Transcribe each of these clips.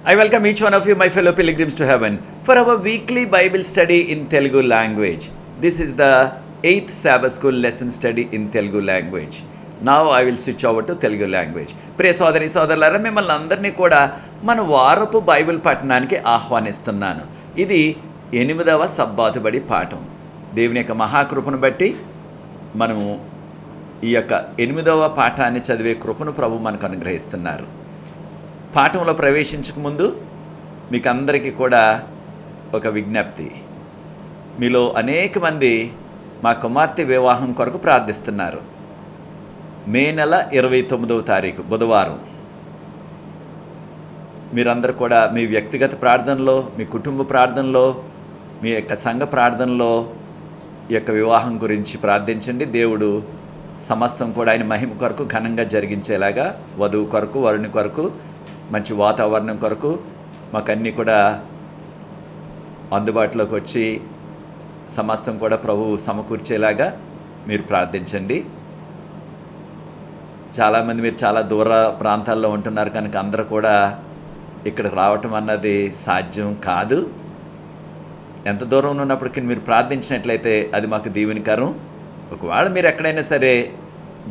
I welcome each one of you, my fellow pilgrims to heaven, for our weekly Bible study in Telugu language. This is the 8th Sabbath School lesson study in Telugu language. Now I will switch over to Telugu language. ప్రియ సోదరి సోదరులారా, మిమ్మల్ని అందరినీ కూడా మన వారపు Bible పఠనానికి ఆహ్వానిస్తున్నాను. ఇది 8వ సబ్బాతు బడి పాఠం. దేవుని యొక్క మహాకృపను బట్టి మనము ఈ యొక్క 8వ పాఠాన్ని చదివే కృపను ప్రభు మనకు అనుగ్రహిస్తున్నారు. పాఠంలో ప్రవేశించక ముందు మీకు అందరికీ కూడా ఒక విజ్ఞప్తి. మీలో అనేక మంది మా కుమార్తె వివాహం కొరకు ప్రార్థిస్తున్నారు. మే నెల 29వ తారీఖు బుధవారం మీరందరూ కూడా మీ వ్యక్తిగత ప్రార్థనలో, మీ కుటుంబ ప్రార్థనలో, మీ యొక్క సంఘ ప్రార్థనలో ఈ యొక్క వివాహం గురించి ప్రార్థించండి. దేవుడు సమస్తం కూడా ఆయన మహిమ కొరకు ఘనంగా జరిగించేలాగా, వధువు కొరకు, వరుని కొరకు, మంచి వాతావరణం కొరకు మాకన్నీ కూడా అందుబాటులోకి వచ్చి సమస్తం కూడా ప్రభువు సమకూర్చేలాగా మీరు ప్రార్థించండి. చాలామంది మీరు చాలా దూర ప్రాంతాల్లో ఉంటున్నారు కనుక అందరూ కూడా ఇక్కడ రావటం అన్నది సాధ్యం కాదు. ఎంత దూరంలో ఉన్నప్పటికీ మీరు ప్రార్థించినట్లయితే అది మాకు దీవెనకరం. ఒకవేళ మీరు ఎక్కడైనా సరే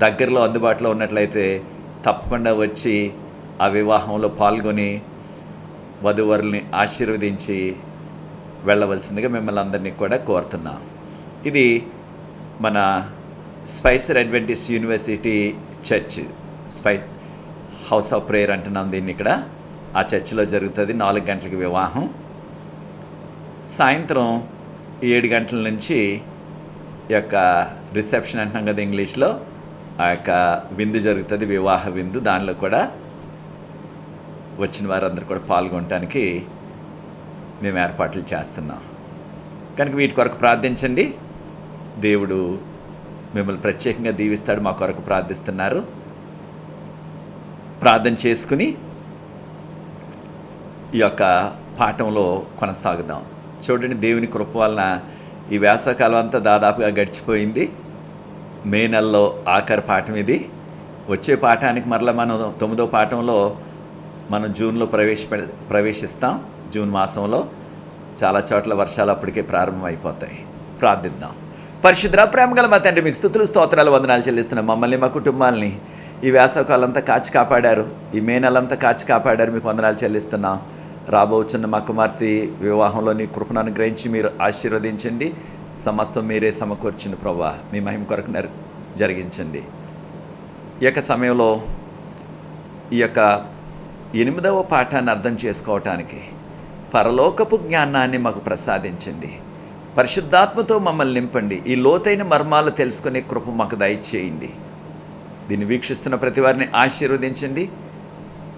దగ్గరలో అందుబాటులో ఉన్నట్లయితే తప్పకుండా వచ్చి ఆ వివాహంలో పాల్గొని వధువరుల్ని ఆశీర్వదించి వెళ్ళవలసిందిగా మిమ్మల్ని అందరినీ కూడా కోరుతున్నాం. ఇది మన Spicer Adventist University church, house of prayer అంటున్నాం దీన్ని. ఇక్కడ ఆ చర్చిలో జరుగుతుంది. 4 గంటలకి వివాహం. సాయంత్రం 7 గంటల నుంచి ఈ యొక్క రిసెప్షన్ అంటున్నాం కదా ఇంగ్లీష్లో, ఆ యొక్క విందు జరుగుతుంది, వివాహ విందు. దానిలో కూడా వచ్చిన వారందరూ కూడా పాల్గొనడానికి మేము ఏర్పాట్లు చేస్తున్నాం. కనుక వీటి కొరకు ప్రార్థించండి. దేవుడు మిమ్మల్ని ప్రత్యేకంగా దీవిస్తాడు. మా కొరకు ప్రార్థిస్తున్నారు. ప్రార్థన చేసుకుని ఈ యొక్క పాఠంలో కొనసాగుదాం. చూడండి, దేవుని కృప వలన ఈ వేసవకాలం అంతా దాదాపుగా గడిచిపోయింది. మే నెలలో ఆఖరి పాఠం ఇది. వచ్చే పాఠానికి మరలా మనం 9వ పాఠంలో మనం జూన్లో ప్రవేశిస్తాం. జూన్ మాసంలో చాలా చోట్ల వర్షాలు అప్పటికే ప్రారంభమైపోతాయి. ప్రార్థిద్దాం. పరిశుద్ధ ప్రేమగల మా తండ్రి, మీకు స్తుతులు స్తోత్రాలు వందనాలు చెల్లిస్తున్నాం. మమ్మల్ని, మా కుటుంబాలని ఈ వేసవకాలంతా కాచి కాపాడారు. ఈ మే నెలంతా కాచి కాపాడారు. మీకు వందనాలు చెల్లిస్తున్నాం. రాబోతున్న మా కుమార్తె వివాహంలో నీ కృపను అనుగ్రహించి మీరు ఆశీర్వదించండి. సమస్తం మీరే సమకూర్చిన ప్రభువా, మీ మహిమ కొరకు జరిగించండి. ఈ యొక్క సమయంలో ఈ యొక్క 8వ పాఠాన్ని అర్థం చేసుకోవటానికి పరలోకపు జ్ఞానాన్ని మాకు ప్రసాదించండి. పరిశుద్ధాత్మతో మమ్మల్ని నింపండి. ఈ లోతైన మర్మాలు తెలుసుకునే కృప మాకు దయచేయండి. దీన్ని వీక్షిస్తున్న ప్రతి వారిని ఆశీర్వదించండి.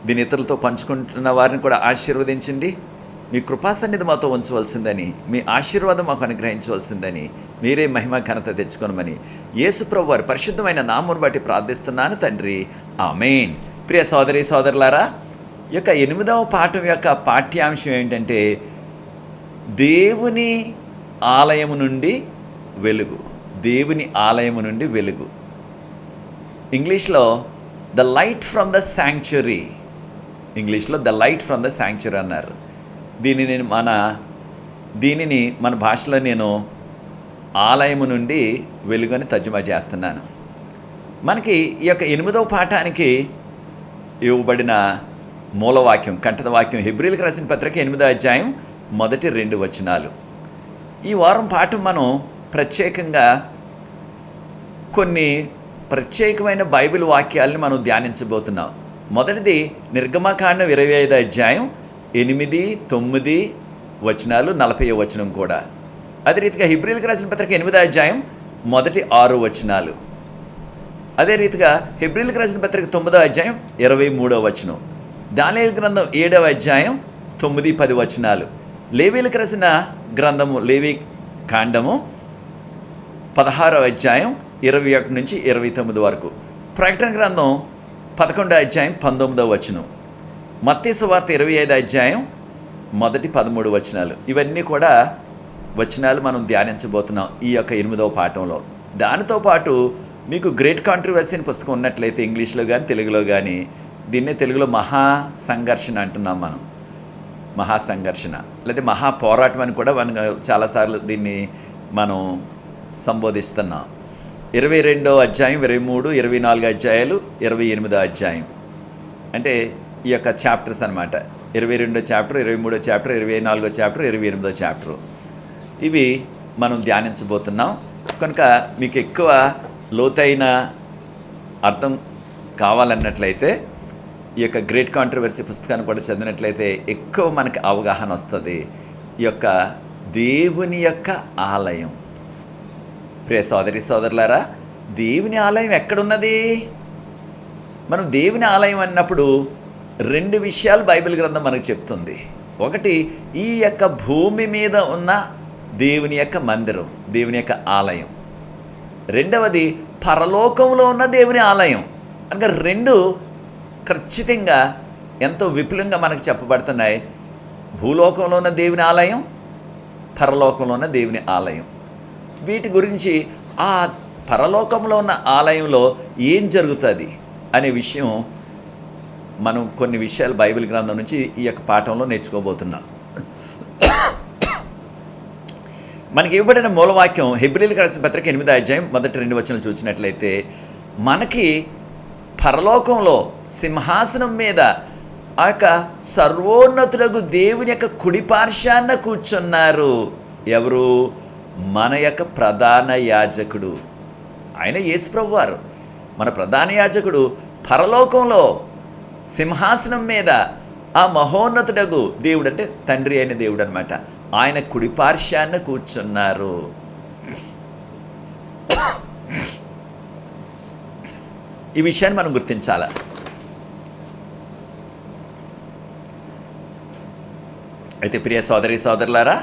దీని ఇతరులతో పంచుకుంటున్న వారిని కూడా ఆశీర్వదించండి. మీ కృపాసన్నిధి మాతో ఉంచవలసిందని, మీ ఆశీర్వాదం మాకు అనుగ్రహించవలసిందని, మీరే మహిమ ఘనత తెచ్చుకోనమని యేసు ప్రభు వారి పరిశుద్ధమైన నామమును బట్టి ప్రార్థిస్తున్నాను తండ్రి, ఆమేన్. ప్రియ సోదరి సోదరులారా, ఈ యొక్క 8వ పాఠం యొక్క పాఠ్యాంశం ఏంటంటే దేవుని ఆలయము నుండి వెలుగు. దేవుని ఆలయము నుండి వెలుగు. ఇంగ్లీష్లో the light from the sanctuary. ఇంగ్లీష్లో the light from the sanctuary అన్నారు. దీనిని మన భాషలో నేను ఆలయము నుండి వెలుగు అని తర్జుమా చేస్తున్నాను. మనకి ఈ యొక్క 8వ పాఠానికి ఇవ్వబడిన మూలవాక్యం, కంఠద వాక్యం హెబ్రీయులకు రాసిన పత్రిక 8వ అధ్యాయం మొదటి 2 వచనాలు. ఈ వారం పాఠం మనం ప్రత్యేకంగా కొన్ని ప్రత్యేకమైన బైబిల్ వాక్యాలని మనం ధ్యానించబోతున్నాం. మొదటిది నిర్గమకాండం 25వ అధ్యాయం 8, 9 వచనాలు, 40వ వచనం కూడా. అదే రీతిగా హెబ్రీయులకు రాసిన పత్రిక 8వ అధ్యాయం మొదటి 6 వచనాలు. అదే రీతిగా హెబ్రీయులకు రాసిన పత్రిక 9వ అధ్యాయం 23వ వచనం. దానియేలు గ్రంథం 7వ అధ్యాయం 9, 10 వచనాలు. లేవీయులకు రాసిన గ్రంథము లేవి కాండము 16వ అధ్యాయం 21 నుంచి 29 వరకు. ప్రకటన గ్రంథం 11వ అధ్యాయం 19వ వచనం. మత్తయి సువార్త 25వ అధ్యాయం మొదటి 13 వచనాలు. ఇవన్నీ కూడా వచనాలు మనం ధ్యానించబోతున్నాం ఈ యొక్క 8వ పాఠంలో. దానితో పాటు మీకు గ్రేట్ కాంట్రవర్సీ అని పుస్తకం ఉన్నట్లయితే ఇంగ్లీష్లో కానీ తెలుగులో కానీ, దీన్నే తెలుగులో మహా సంఘర్షణ అంటున్నాం మనం. మహాసంఘర్షణ లేదా మహాపోరాటం అని కూడా మనం చాలాసార్లు దీన్ని మనం సంబోధిస్తున్నాం. 22వ అధ్యాయం, 23, 24 అధ్యాయాలు, 28వ అధ్యాయం అంటే ఈ యొక్క చాప్టర్స్ అనమాట. 22వ చాప్టర్, 23వ చాప్టర్, 24వ చాప్టర్, 28వ చాప్టర్ ఇవి మనం ధ్యానించబోతున్నాం. కనుక మీకు ఎక్కువ లోతైన అర్థం కావాలన్నట్లయితే ఈ యొక్క గ్రేట్ కాంట్రవర్సీ పుస్తకాన్ని కూడా చదివినట్లయితే ఎక్కువ మనకి అవగాహన వస్తుంది. ఈ యొక్క దేవుని యొక్క ఆలయం. ప్రియ సోదరి సోదరులారా, దేవుని ఆలయం ఎక్కడున్నది? మనం దేవుని ఆలయం అన్నప్పుడు 2 విషయాలు బైబిల్ గ్రంథం మనకు చెప్తుంది. ఒకటి, ఈ యొక్క భూమి మీద ఉన్న దేవుని యొక్క మందిరం, దేవుని యొక్క ఆలయం. రెండవది, పరలోకంలో ఉన్న దేవుని ఆలయం. అనగా 2 ఖచ్చితంగా ఎంతో విపులంగా మనకు చెప్పబడుతున్నాయి. భూలోకంలో ఉన్న దేవుని ఆలయం, పరలోకంలో ఉన్న దేవుని ఆలయం. వీటి గురించి ఆ పరలోకంలో ఉన్న ఆలయంలో ఏం జరుగుతుంది అనే విషయం మనం కొన్ని విషయాలు బైబిల్ గ్రంథం నుంచి ఈ యొక్క పాఠంలో నేర్చుకోబోతున్నాం. మనకి ఇవ్వబడిన మూలవాక్యం హెబ్రీయులకు రాసిన పత్రిక 8వ అధ్యాయం మొదటి 2 వచనాలు చూసినట్లయితే, మనకి పరలోకంలో సింహాసనం మీద ఆ యొక్క సర్వోన్నతులకు దేవుని యొక్క కుడిపార్శ్వాన కూర్చున్నారు. ఎవరు? మన యొక్క ప్రధాన యాజకుడు, ఆయన యేసుప్రభు వారు. మన ప్రధాన యాజకుడు పరలోకంలో సింహాసనం మీద ఆ మహోన్నతుడగు దేవుడు, అంటే తండ్రి అయిన దేవుడు అనమాట, ఆయన కుడిపార్శ్వాన కూర్చున్నారు. ఈ విషయాన్ని మనం గుర్తించాలి. అయితే ప్రియ సోదరి సోదరులారా,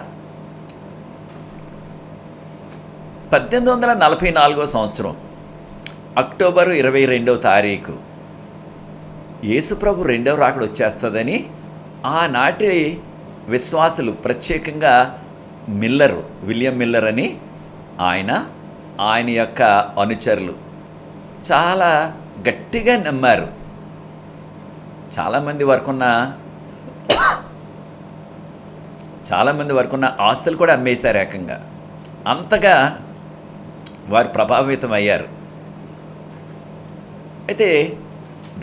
1844 సంవత్సరం అక్టోబర్ 22వ తారీఖు యేసుప్రభు 2వ రాకడ వచ్చేస్తుందని ఆనాటి విశ్వాసులు, ప్రత్యేకంగా విలియం మిల్లర్ అని ఆయన యొక్క అనుచరులు చాలా గట్టిగా నమ్మారు. చాలామంది వరకున్న ఆస్తులు కూడా అమ్మేశారు ఏకంగా. అంతగా వారు ప్రభావితం అయ్యారు. అయితే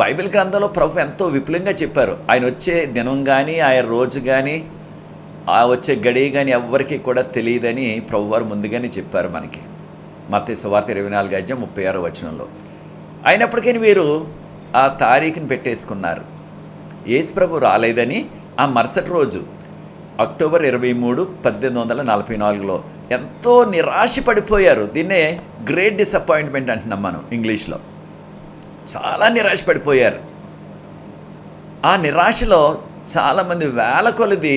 బైబిల్ గ్రంథంలో ప్రభు ఎంతో విపులంగా చెప్పారు. ఆయన వచ్చే దినం కానీ, ఆయన రోజు కానీ, ఆ వచ్చే గడియ కానీ ఎవ్వరికీ కూడా తెలియదని ప్రభువారు ముందుగానే చెప్పారు మనకి. మత్తయి సువార్త 24వ అధ్యాయం 36వ వచనంలో. అయినప్పటికీ వీరు ఆ తారీఖుని పెట్టేసుకున్నారు. యేసు ప్రభు రాలేదని ఆ మరుసటి రోజు అక్టోబర్ 23, 1844లో ఎంతో నిరాశ పడిపోయారు. దీన్నే గ్రేట్ డిసప్పాయింట్మెంట్ అంటున్నాం మనం ఇంగ్లీష్లో. చాలా నిరాశ పడిపోయారు. ఆ నిరాశలో చాలామంది వేల కొలది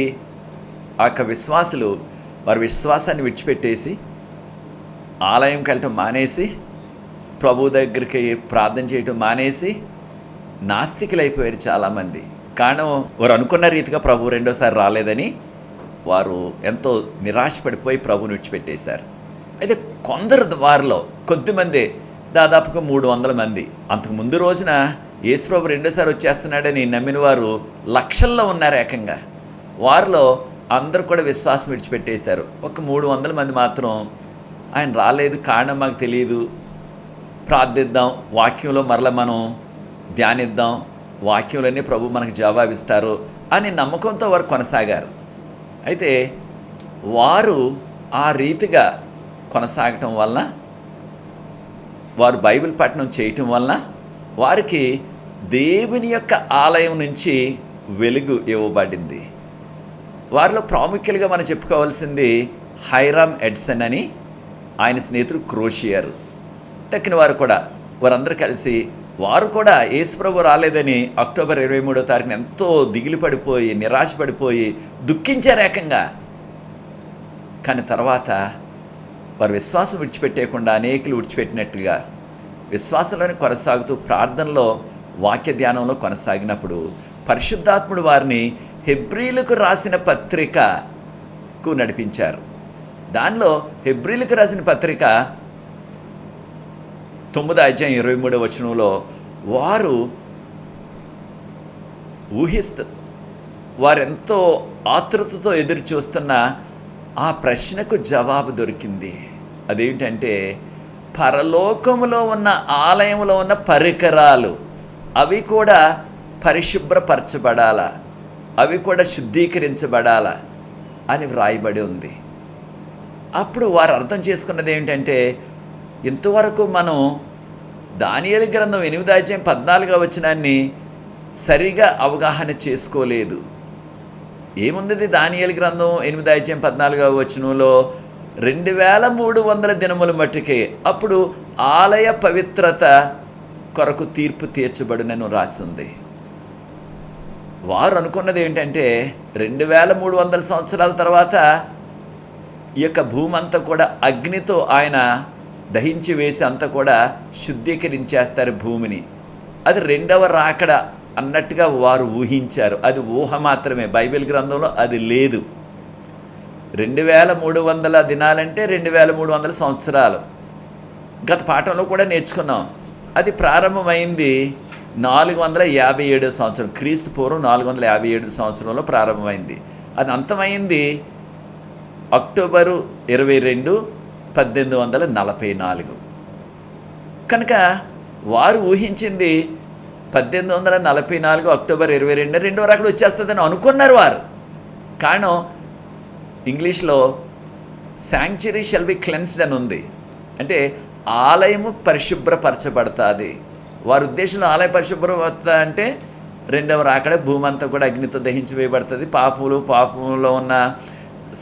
ఆ యొక్క విశ్వాసులు వారి విశ్వాసాన్ని విడిచిపెట్టేసి ఆలయంకి వెళ్ళటం మానేసి, ప్రభు దగ్గరికి ప్రార్థన చేయటం మానేసి నాస్తికులైపోయారు చాలామంది. కారణం, వారు అనుకున్న రీతిగా ప్రభు 2వసారి రాలేదని వారు ఎంతో నిరాశపడిపోయి ప్రభుని విడిచిపెట్టేశారు. అయితే కొందరు వారిలో కొద్దిమంది, దాదాపుగా 300 మంది అంతకు ముందు రోజున యేసుప్రభు 2వసారి వచ్చేస్తున్నాడని నమ్మిన వారు లక్షల్లో ఉన్నారు ఏకంగా. వారిలో అందరూ కూడా విశ్వాసం విడిచిపెట్టేశారు. ఒక 300 మంది మాత్రం ఆయన రాలేదు, కారణం మాకు తెలియదు, ప్రార్థిద్దాం, వాక్యంలో మరలా మనం ధ్యానిద్దాం, వాక్యంలోనే ప్రభు మనకు జవాబిస్తారు అని నమ్మకంతో వారు కొనసాగారు. అయితే వారు ఆ రీతిగా కొనసాగటం వలన, వారు బైబిల్ పఠనం చేయటం వలన వారికి దేవుని యొక్క ఆలయం నుంచి వెలుగు ఇవ్వబడింది. వారిలో ప్రాముఖ్యులుగా మనం చెప్పుకోవాల్సింది హైరామ్ ఎడ్సన్ అని, ఆయన స్నేహితుడు క్రోషియర్. తక్కిన వారు కూడా, వారందరూ కలిసి వారు కూడా యేసుప్రభు రాలేదని అక్టోబర్ 23వ తారీఖున ఎంతో దిగులు పడిపోయి, నిరాశపడిపోయి దుఃఖించారు ఏకంగా. కానీ తర్వాత వారు విశ్వాసం విడిచిపెట్టేయకుండా అనేకులు విడిచిపెట్టినట్టుగా విశ్వాసంలోనే కొనసాగుతూ ప్రార్థనలో, వాక్య ధ్యానంలో కొనసాగినప్పుడు పరిశుద్ధాత్ముడు వారిని హెబ్రీయులకు రాసిన పత్రికకు నడిపించారు. దానిలో హెబ్రీయులకు రాసిన పత్రిక 9వ అధ్యాయం 23వ వచనంలో వారు వారెంతో ఆతృతతో ఎదురు చూస్తున్న ఆ ప్రశ్నకు జవాబు దొరికింది. అదేంటంటే, పరలోకములో ఉన్న ఆలయంలో ఉన్న పరికరాలు అవి కూడా పరిశుభ్రపరచబడాలా, అవి కూడా శుద్ధీకరించబడాలా అని వ్రాయబడి ఉంది. అప్పుడు వారు అర్థం చేసుకున్నది ఏంటంటే, ఇంతవరకు మనం దానియేలు గ్రంథం 8:14 వచనాన్ని సరిగా అవగాహన చేసుకోలేదు. ఏముంది దానియేలు గ్రంథం 8:14 వచనంలో 2300 దినముల మట్టుకే అప్పుడు ఆలయ పవిత్రత కొరకు తీర్పు తీర్చబడునని రాసింది. వారు అనుకున్నది ఏంటంటే 2300 సంవత్సరాల తర్వాత ఈ యొక్క భూమి అంతా కూడా అగ్నితో ఆయన దహించి వేసి అంతా కూడా శుద్ధీకరించేస్తారు భూమిని. అది రెండవ రాకడ అన్నట్టుగా వారు ఊహించారు. అది ఊహ మాత్రమే, బైబిల్ గ్రంథంలో అది లేదు. 2300 దినాలంటే 2300 సంవత్సరాలు. గత పాఠంలో కూడా నేర్చుకున్నాం. అది ప్రారంభమైంది 457 సంవత్సరం, క్రీస్తు పూర్వం 457 సంవత్సరంలో ప్రారంభమైంది. అది అంతమైంది అక్టోబరు 22, 1844. కనుక వారు ఊహించింది 1844 అక్టోబర్ 22 రెండో రాకడ వచ్చేస్తుందని అనుకున్నారు వారు. కారణం ఇంగ్లీష్లో శాంక్చురీ షెల్ బి క్లెన్స్డ్ అని ఉంది. అంటే ఆలయము పరిశుభ్రపరచబడుతుంది. వారి ఉద్దేశంలో ఆలయ పరిశుభ్రపడతా అంటే రెండవ రాకడ భూమి అంతా కూడా అగ్నితో దహించి వేయబడుతుంది. పాపంలో ఉన్న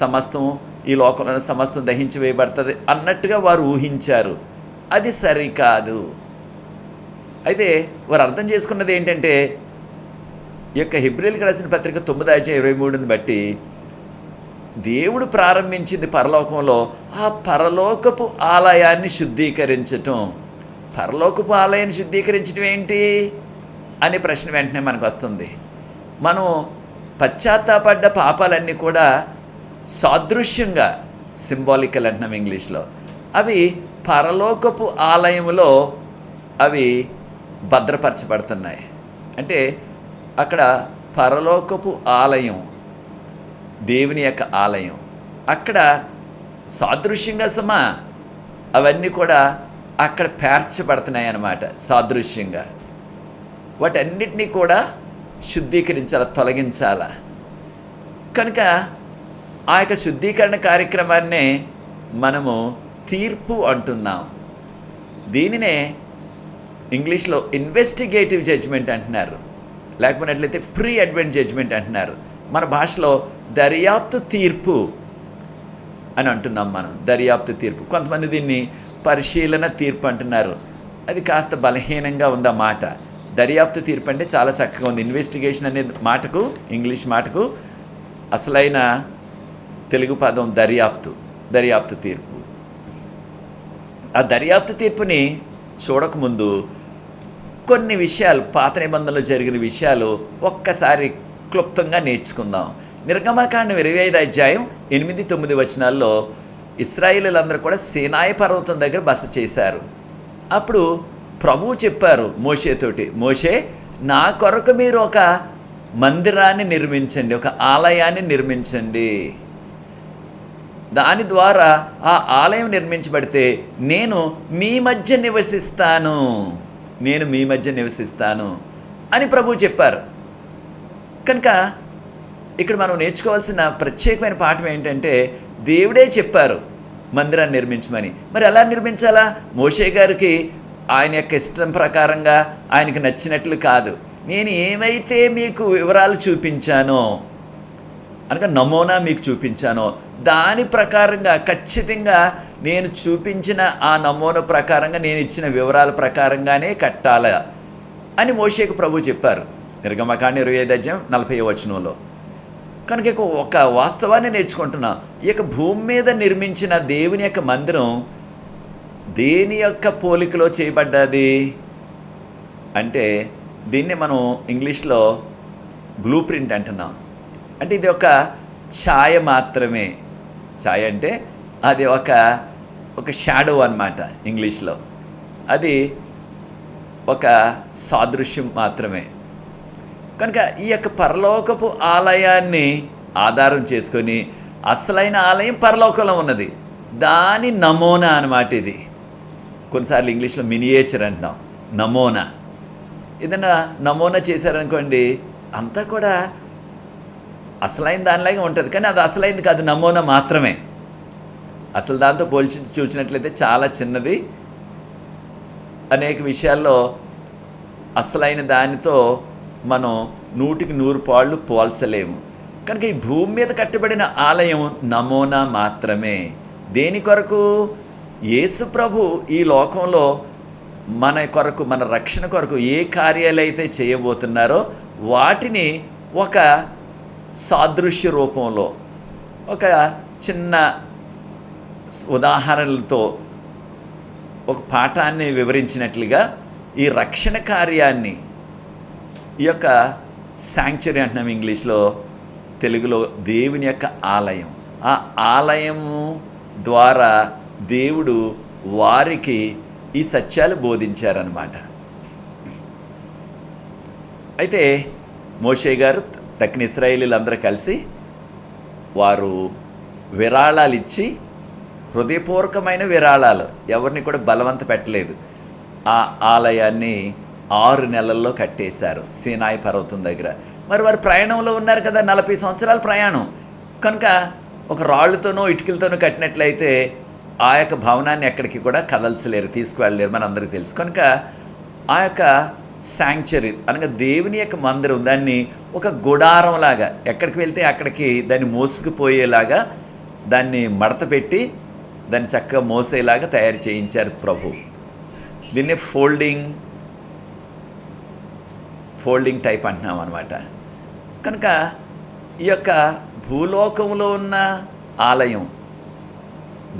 సమస్తం, ఈ లోకంలో ఉన్న సమస్తం దహించి వేయబడుతుంది అన్నట్టుగా వారు ఊహించారు. అది సరికాదు. అయితే వారు అర్థం చేసుకున్నది ఏంటంటే, ఈ యొక్క హెబ్రీయులకు రాసిన పత్రిక 9:23 బట్టి దేవుడు ప్రారంభించింది పరలోకంలో ఆ పరలోకపు ఆలయాన్ని శుద్ధీకరించటం. పరలోకపు ఆలయాన్ని శుద్ధీకరించడం ఏంటి అనే ప్రశ్న వెంటనే మనకు వస్తుంది. మనం పశ్చాత్తాపడ్డ పాపాలన్నీ కూడా సాదృశ్యంగా, సింబాలికల్ అంటున్నాం ఇంగ్లీష్లో, అవి పరలోకపు ఆలయంలో అవి భద్రపరచబడుతున్నాయి. అంటే అక్కడ పరలోకపు ఆలయం, దేవుని యొక్క ఆలయం, అక్కడ సాదృశ్యంగా అవన్నీ కూడా అక్కడ పేర్చబడుతున్నాయి అన్నమాట. సాదృశ్యంగా వాటన్నిటినీ కూడా శుద్ధీకరించాలి, తొలగించాల. కనుక ఆ యొక్క శుద్ధీకరణ కార్యక్రమాన్నే మనము తీర్పు అంటున్నాం. దీనినే ఇంగ్లీష్లో ఇన్వెస్టిగేటివ్ జడ్జిమెంట్ అంటున్నారు, లేకపోయినట్లయితే ప్రీ అడ్వెంట్ జడ్జిమెంట్ అంటున్నారు. మన భాషలో దర్యాప్తు తీర్పు అని అంటున్నాం మనం. దర్యాప్తు తీర్పు, కొంతమంది దీన్ని పరిశీలన తీర్పు అంటున్నారు. అది కాస్త బలహీనంగా ఉంది ఆ మాట. దర్యాప్తు తీర్పు అంటే చాలా చక్కగా ఉంది. ఇన్వెస్టిగేషన్ అనే మాటకు, ఇంగ్లీష్ మాటకు అసలైన తెలుగు పదం దర్యాప్తు తీర్పు. ఆ దర్యాప్తు తీర్పుని చూడకముందు కొన్ని విషయాలు, పాత నిబంధనలో జరిగిన విషయాలు ఒక్కసారి క్లుప్తంగా నేర్చుకుందాం. నిర్గమకాండం 25:8-9 వచనాల్లో ఇశ్రాయేలీయులందరూ కూడా సీనాయి పర్వతం దగ్గర బస చేశారు. అప్పుడు ప్రభువు చెప్పారు మోషేతోటి, మోషే, నా కొరకు మీరు ఒక మందిరాన్ని నిర్మించండి, ఒక ఆలయాన్ని నిర్మించండి. దాని ద్వారా ఆ ఆలయం నిర్మించబడితే నేను మీ మధ్య నివసిస్తాను అని ప్రభువు చెప్పారు. కనుక ఇక్కడ మనం నేర్చుకోవాల్సిన ప్రత్యేకమైన పాఠం ఏంటంటే, దేవుడే చెప్పారు మందిరాన్ని నిర్మించమని. మరి ఎలా నిర్మించాలా? మోషే గారికి ఆయన యొక్క ఇష్టం ప్రకారంగా, ఆయనకి నచ్చినట్లు కాదు. నేను ఏమైతే మీకు వివరాలు చూపించానో, అనగా నమూనా మీకు చూపించానో, దాని ప్రకారంగా ఖచ్చితంగా నేను చూపించిన ఆ నమూనా ప్రకారంగా, నేను ఇచ్చిన వివరాల ప్రకారంగానే కట్టాల అని మోషేకు ప్రభు చెప్పారు. నిర్గమకాండం 25:40 వచనంలో. కనుక ఒక వాస్తవాన్ని నేర్చుకుంటున్నాం. ఈ యొక్క భూమి మీద నిర్మించిన దేవుని యొక్క మందిరం దేని యొక్క పోలికలో చేయబడ్డది అంటే, దీన్ని మనం ఇంగ్లీష్లో బ్లూ ప్రింట్ అంటున్నాం. అంటే ఇది ఒక ఛాయ మాత్రమే. ఛాయ అంటే అది ఒక షాడో అన్నమాట ఇంగ్లీష్లో. అది ఒక సాదృశ్యం మాత్రమే. కనుక ఈ యొక్క పరలోకపు ఆలయాన్ని ఆధారం చేసుకొని అసలైన ఆలయం పరలోకంలో ఉన్నది, దాని నమూనా అన్నమాట ఇది. కొన్నిసార్లు ఇంగ్లీష్లో మినియేచర్ అంటున్నాం, నమూనా. ఏదైనా నమూనా చేశారనుకోండి, అంతా కూడా అసలైన దానిలాగే ఉంటుంది, కానీ అది అసలైంది కాదు, నమూనా మాత్రమే. అసలు దాంతో పోల్చి చూసినట్లయితే చాలా చిన్నది. అనేక విషయాల్లో అసలైన దానితో మనం 100కి 100 పాళ్ళు పోల్చలేము. కనుక ఈ భూమి మీద కట్టబడిన ఆలయం నమూనా మాత్రమే. దేని కొరకు? యేసు ప్రభు ఈ లోకంలో మన కొరకు, మన రక్షణ కొరకు ఏ కార్యాలు అయితే చేయబోతున్నారో వాటిని ఒక సాదృశ్య రూపంలో, ఒక చిన్న ఉదాహరణలతో ఒక పాఠాన్ని వివరించినట్లుగా ఈ రక్షణ కార్యాన్ని, ఈ యొక్క శాంక్చురీ అంటున్నాం ఇంగ్లీష్లో, తెలుగులో దేవుని యొక్క ఆలయం, ఆ ఆలయము ద్వారా దేవుడు వారికి ఈ సత్యాలు బోధించారన్నమాట. అయితే మోషే గారు తక్కిన ఇశ్రాయేలీలందరూ కలిసి వారు విరాళాలు ఇచ్చి, హృదయపూర్వకమైన విరాళాలు, ఎవరిని కూడా బలవంత పెట్టలేదు, ఆ ఆలయాన్ని 6 నెలల్లో కట్టేశారు సీనాయి పర్వతం దగ్గర. మరి వారు ప్రయాణంలో ఉన్నారు కదా, 40 సంవత్సరాల ప్రయాణం కనుక ఒక రాళ్ళతోనో ఇటుకలతోనో కట్టినట్లయితే ఆ యొక్క భవనాన్ని ఎక్కడికి కూడా కదల్చలేరు, తీసుకువెళ్ళలేరు, మనందరికీ తెలుసు. కనుక ఆ యొక్క శాంక్చురీ అనగా దేవుని యొక్క మందిరం, దాన్ని ఒక గుడారంలాగా ఎక్కడికి వెళ్తే అక్కడికి దాన్ని మోసుకుపోయేలాగా దాన్ని మడత పెట్టి దాన్ని చక్కగా మోసేలాగా తయారు చేయించారు ప్రభు. దీన్ని ఫోల్డింగ్ టైప్ అంటున్నాం అనమాట. కనుక ఈ యొక్క భూలోకంలో ఉన్న ఆలయం,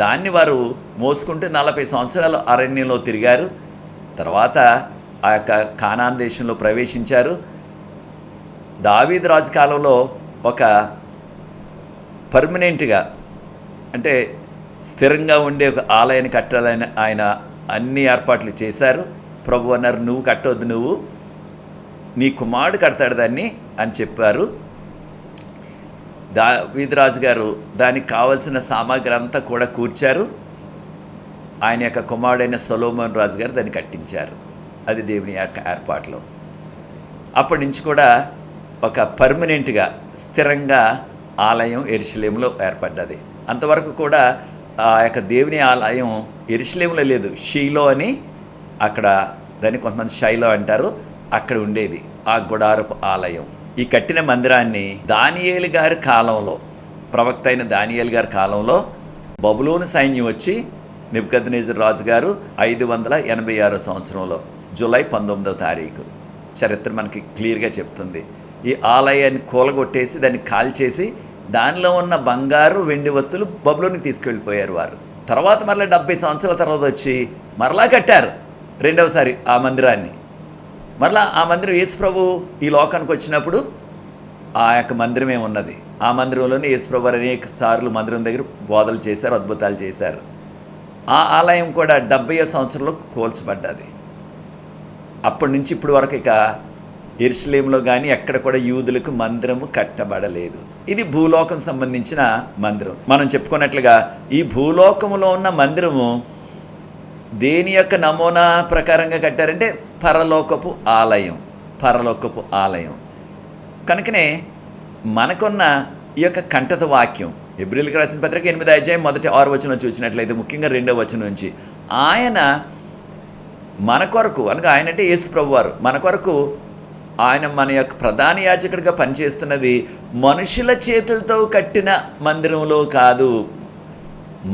దాన్ని వారు మోసుకుంటూ 40 సంవత్సరాలు అరణ్యంలో తిరిగారు. తర్వాత ఆ యొక్క కానాన్ దేశంలో ప్రవేశించారు. దావీదు రాజు కాలంలో ఒక పర్మనెంట్గా, అంటే స్థిరంగా ఉండే ఒక ఆలయాన్ని కట్టాలని ఆయన అన్ని ఏర్పాట్లు చేశారు. ప్రభు అన్నారు, నువ్వు కట్టొద్దు, నువ్వు నీ కుమారుడు కడతాడు దాన్ని అని చెప్పారు. దావీదు రాజు గారు దానికి కావలసిన సామాగ్రి అంతా కూడా కూర్చారు. ఆయన యొక్క కుమారుడైన సొలొమోను రాజు గారు దాన్ని కట్టించారు. అది దేవుని యొక్క ఏర్పాట్లు. అప్పటి నుంచి కూడా ఒక పర్మనెంట్గా, స్థిరంగా ఆలయం యెరూషలేములో ఏర్పడ్డది. అంతవరకు కూడా ఆ యొక్క దేవుని ఆలయం యెరూషలేములో లేదు, షీలో అని అక్కడ, దాన్ని కొంతమంది షైలో అంటారు, అక్కడ ఉండేది ఆ గుడారపు ఆలయం. ఈ కట్టిన మందిరాన్ని దానియేలు గారి కాలంలో, ప్రవక్త అయిన దానియేలు గారి కాలంలో బబులోను సైన్యం వచ్చి, నెబుకద్నెజర్ రాజు గారు 586 సంవత్సరంలో జూలై 19వ తారీఖు, చరిత్ర మనకి క్లియర్గా చెప్తుంది, ఈ ఆలయాన్ని కూలగొట్టేసి దాన్ని కాల్చేసి దానిలో ఉన్న బంగారు వెండి వస్తువులు బబులోనికి తీసుకెళ్ళిపోయారు వారు. తర్వాత మరలా 70 సంవత్సరాల తర్వాత వచ్చి మరలా కట్టారు రెండవసారి ఆ మందిరాన్ని. మరలా ఆ మందిరం యేసు ప్రభు ఈ లోకానికి వచ్చినప్పుడు ఆ యొక్క మందిరమే ఉన్నది. ఆ మందిరంలోనే యేసు ప్రభు అనేక సార్లు మందిరం దగ్గర బోధలు చేశారు, అద్భుతాలు చేశారు. ఆ ఆలయం కూడా 70వ సంవత్సరంలో కూల్చబడ్డది. అప్పటి నుంచి ఇప్పటి వరకు ఇక యెరూషలేములో కానీ ఎక్కడ కూడా యూదులకు మందిరము కట్టబడలేదు. ఇది భూలోకం సంబంధించిన మందిరం. మనం చెప్పుకున్నట్లుగా ఈ భూలోకంలో ఉన్న మందిరము దేని యొక్క నమూనా ప్రకారంగా కట్టారంటే పరలోకపు ఆలయం, పరలోకపు ఆలయం. కనుకనే మనకున్న ఈ యొక్క కంటత వాక్యం, హెబ్రీయులకు రాసిన పత్రిక 8వ అధ్యాయం 1-6 వచనం చూసినట్లయితే, ముఖ్యంగా 2వ వచనం నుంచి, ఆయన మన కొరకు, అనగా ఆయన అంటే యేసు ప్రభు వారు, మన కొరకు ఆయన మన యొక్క ప్రధాన యాజకుడిగా పనిచేస్తున్నది మనుషుల చేతులతో కట్టిన మందిరంలో కాదు,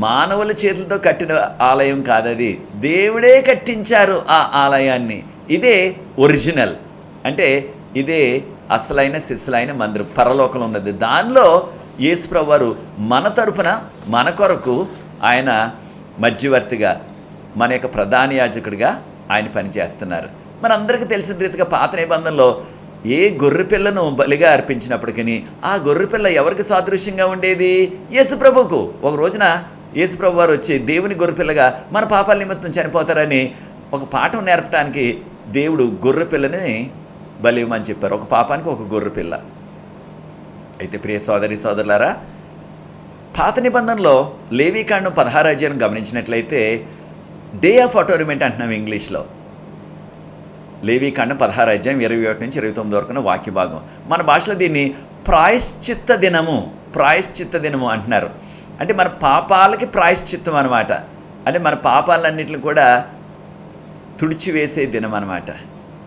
మానవుల చేతులతో కట్టిన ఆలయం కాదది, దేవుడే కట్టించారు ఆ ఆలయాన్ని. ఇదే ఒరిజినల్, అంటే ఇదే అసలైన సిసలైన మందిరం, పరలోకంలో ఉన్నది. దానిలో యేసు ప్రభు వారు మన తరపున, మన కొరకు ఆయన మధ్యవర్తిగా, మన యొక్క ప్రధాన యాజకుడిగా ఆయన పనిచేస్తున్నారు. మనందరికీ తెలిసిన రీతిగా పాత నిబంధనలో ఏ గొర్రెపిల్లను బలిగా అర్పించినప్పటికీ ఆ గొర్రెపిల్ల ఎవరికి సాదృశ్యంగా ఉండేది? యేసు ప్రభువుకు. ఒక రోజున యేసు ప్రభు వారు వచ్చి దేవుని గొర్రెపిల్లగా మన పాపాల నిమిత్తం చనిపోతారని ఒక పాఠం నేర్పడానికి దేవుడు గొర్రెపిల్లని బలి ఇవ్వమని చెప్పారు. ఒక పాపానికి ఒక గొర్రె పిల్ల. అయితే ప్రియ సోదరి సోదరులారా, పాత నిబంధనలో లేవీకాండం 16 అధ్యాయం గమనించినట్లయితే డే ఆఫ్ అటోన్మెంట్ అంటున్నాం ఇంగ్లీష్లో. లేవీకాండం 16 అధ్యాయం 21 నుంచి 29 వరకున్న వాక్య భాగం. మన భాషలో దీన్ని ప్రాయశ్చిత్త దినము అంటున్నారు. అంటే మన పాపాలకి ప్రాయశ్చిత్తం అనమాట. అంటే మన పాపాలన్నింటిని కూడా తుడిచివేసే దినం అనమాట.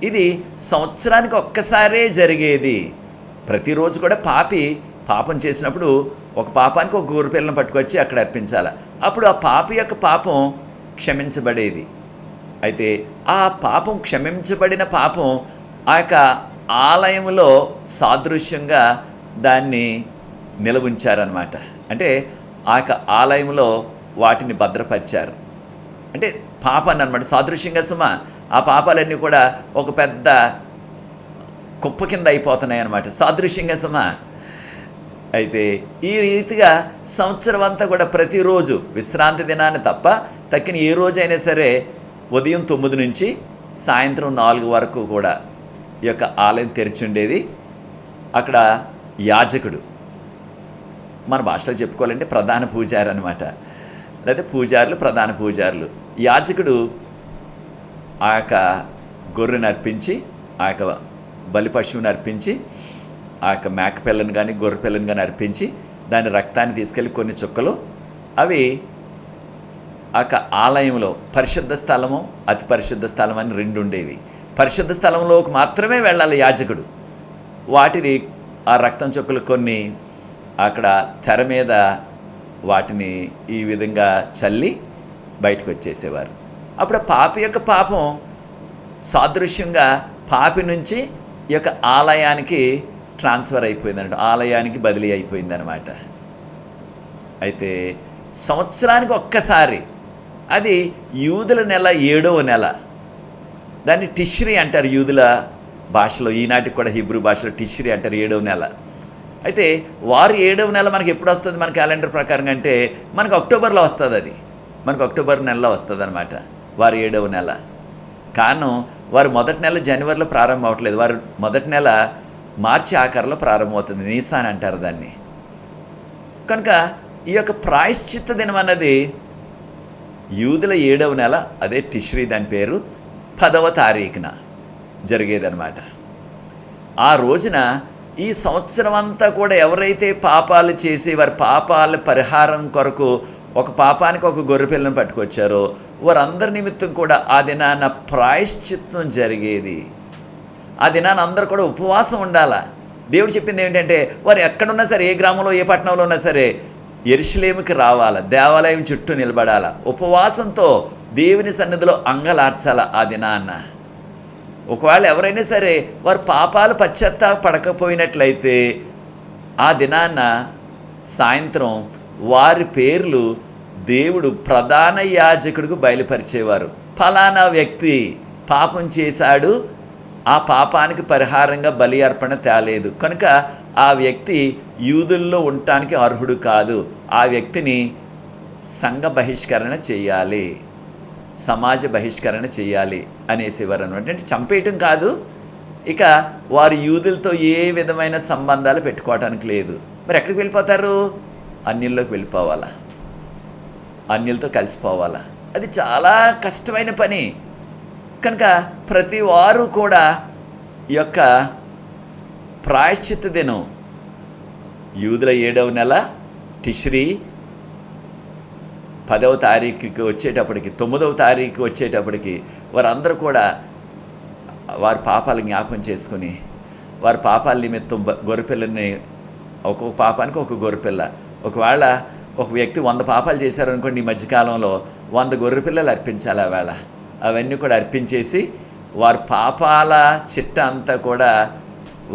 ఇది సంవత్సరానికి ఒక్కసారే జరిగేది. ప్రతిరోజు కూడా పాపం చేసినప్పుడు ఒక పాపానికి ఒక గొర్రె పిల్లను పట్టుకొచ్చి అక్కడ అర్పించాలి. అప్పుడు ఆ పాపి యొక్క పాపం క్షమించబడేది. అయితే ఆ పాపం క్షమించబడిన పాపం ఆ యొక్క ఆలయంలో సాదృశ్యంగా దాన్ని నిలవుంచారనమాట. అంటే ఆ యొక్క ఆలయంలో వాటిని భద్రపరిచారు. అంటే పాపాన్ని అనమాట సాదృశ్యంగా ఆ పాపాలన్నీ కూడా ఒక పెద్ద కుప్ప కింద అయిపోతున్నాయి అన్నమాట సాదృశ్యంగా అయితే ఈ రీతిగా సంవత్సరం అంతా కూడా ప్రతిరోజు విశ్రాంతి దినాన్ని తప్ప తక్కిన ఏ రోజైనా సరే ఉదయం 9 నుంచి సాయంత్రం 4 వరకు కూడా ఈ యొక్క ఆలయం తెరిచి ఉండేది. అక్కడ యాజకుడు, మన భాషలో చెప్పుకోవాలంటే ప్రధాన పూజారి అనమాట, లేదా పూజారులు, ప్రధాన పూజారులు. యాజకుడు ఆ యొక్క గొర్రెను అర్పించి, ఆ యొక్క బలి పశువుని అర్పించి, ఆ యొక్క మేక పిల్లను కానీ గొర్రె పిల్లను కానీ అర్పించి దాని రక్తాన్ని తీసుకెళ్ళి కొన్ని చుక్కలు అవి ఆ యొక్క ఆలయంలో పరిశుద్ధ స్థలము, అతి పరిశుద్ధ స్థలం అని 2 ఉండేవి. పరిశుద్ధ స్థలంలోకి మాత్రమే వెళ్ళాలి యాజకుడు. వాటిని ఆ రక్తం చుక్కలు కొన్ని అక్కడ తెర మీద వాటిని ఈ విధంగా చల్లి బయటకు వచ్చేసేవారు. అప్పుడు ఆ పాపి యొక్క పాపం సాదృశ్యంగా పాపి నుంచి ఈ యొక్క ఆలయానికి ట్రాన్స్ఫర్ అయిపోయిందన్నమాట, ఆలయానికి బదిలీ అయిపోయిందనమాట. అయితే సంవత్సరానికి ఒక్కసారి, అది యూదుల నెల 7వ నెల, దాన్ని టిష్రీ అంటారు యూదుల భాషలో. ఈనాటికి కూడా హీబ్రూ భాషలో టిష్రీ అంటారు, 7వ నెల. అయితే వారు 7వ నెల మనకి ఎప్పుడు వస్తుంది మన క్యాలెండర్ ప్రకారం అంటే మనకు అక్టోబర్లో వస్తుంది. అది మనకు అక్టోబర్ నెలలో వస్తుంది అనమాట వారు 7వ నెల. కారణం వారు మొదటి నెల జనవరిలో ప్రారంభం అవ్వట్లేదు, వారు మొదటి నెల మార్చి ఆఖరిలో ప్రారంభమవుతుంది, నీసాన్ అంటారు దాన్ని. కనుక ఈ యొక్క ప్రాయశ్చిత్త దినం అన్నది యూదుల 7వ నెల, అదే టిష్రీ దాని పేరు, 10వ తారీఖున జరిగేదన్నమాట. ఆ రోజున ఈ సంవత్సరం అంతా కూడా ఎవరైతే పాపాలు చేసి వారి పాపాల పరిహారం కొరకు ఒక పాపానికి ఒక గొర్రె పిల్లను పట్టుకొచ్చారో వారందరి నిమిత్తం కూడా ఆ దినాన ప్రాయశ్చిత్తం జరిగేది. ఆ దినాన అందరూ కూడా ఉపవాసం ఉండాలా. దేవుడు చెప్పింది ఏంటంటే వారు ఎక్కడున్నా సరే, ఏ గ్రామంలో ఏ పట్టణంలో ఉన్నా సరే యెరూషలేముకి రావాలా, దేవాలయం చుట్టూ నిలబడాలా, ఉపవాసంతో దేవుని సన్నిధిలో అంగలార్చాలా ఆ దినాన్న. ఒకవేళ ఎవరైనా సరే వారు పాపాలు పడకపోయినట్లయితే ఆ దినాన్న సాయంత్రం వారి పేర్లు దేవుడు ప్రధాన యాజకుడికి బయలుపరిచేవారు. ఫలానా వ్యక్తి పాపం చేశాడు, ఆ పాపానికి పరిహారంగా బలి అర్పణ తేలేదు కనుక ఆ వ్యక్తి యూదుల్లో ఉండటానికి అర్హుడు కాదు, ఆ వ్యక్తిని సంఘ బహిష్కరణ చేయాలి, సమాజ బహిష్కరణ చేయాలి అనేసేవారు అనమాట. అంటే చంపేయటం కాదు, ఇక వారు యూదులతో ఏ విధమైన సంబంధాలు పెట్టుకోవటానికి లేదు. మరి ఎక్కడికి వెళ్ళిపోతారు? అన్యుల్లోకి వెళ్ళిపోవాలా, అన్యులతో కలిసిపోవాలా. అది చాలా కష్టమైన పని. కనుక ప్రతి వారు కూడా ఈ యొక్క ప్రాయశ్చిత్త దినం యూదుల 7వ నెల టిష్రీ 10వ తారీఖుకి వచ్చేటప్పటికి, 9వ తారీఖు వచ్చేటప్పటికి వారందరూ కూడా వారి పాపాలు జ్ఞాపకం చేసుకుని వారి పాపాల నిమిత్తం గొర్రెపిల్లని, ఒక్కొక్క పాపానికి ఒక గొర్రెపిల్ల. ఒకవేళ ఒక వ్యక్తి 100 పాపాలు చేశారనుకోండి, ఈ మధ్యకాలంలో 100 గొర్రెపిల్లలు అర్పించాలి. ఆ వేళ అవన్నీ కూడా అర్పించేసి వారి పాపాల చిట్ట అంతా కూడా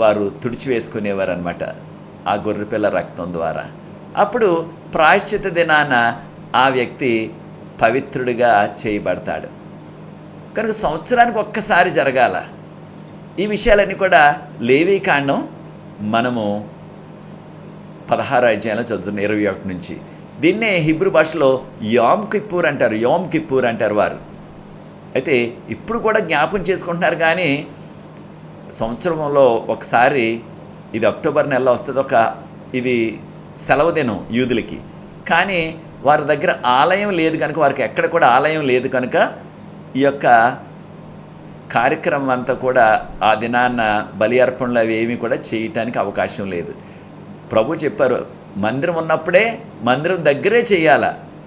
వారు తుడిచివేసుకునేవారు అనమాట ఆ గొర్రెపిల్ల రక్తం ద్వారా. అప్పుడు ప్రాయశ్చిత్త దినాన ఆ వ్యక్తి పవిత్రుడిగా చేయబడతాడు. కనుక సంవత్సరానికి ఒక్కసారి జరగాల. ఈ విషయాలన్నీ కూడా లేవీకాండం మనము 16 అధ్యాయంలో చదువుతున్న 21 నుంచి. దీన్నే హిబ్రూ భాషలో యోమ్ కిప్పూర్ అంటారు వారు. అయితే ఇప్పుడు కూడా జ్ఞాపకం చేసుకుంటున్నారు, కానీ సంవత్సరంలో ఒకసారి ఇది అక్టోబర్ నెలలో వస్తుంది. ఇది సెలవు దినం యూదులకి. కానీ వారి దగ్గర ఆలయం లేదు కనుక, వారికి ఎక్కడ కూడా ఆలయం లేదు కనుక ఈ యొక్క కార్యక్రమం అంతా కూడా ఆ దినాన్న బలి అర్పణలు అవి ఏమీ కూడా చేయటానికి అవకాశం లేదు. ప్రభు చెప్పారు, మందిరం ఉన్నప్పుడే మందిరం దగ్గరే చేయాల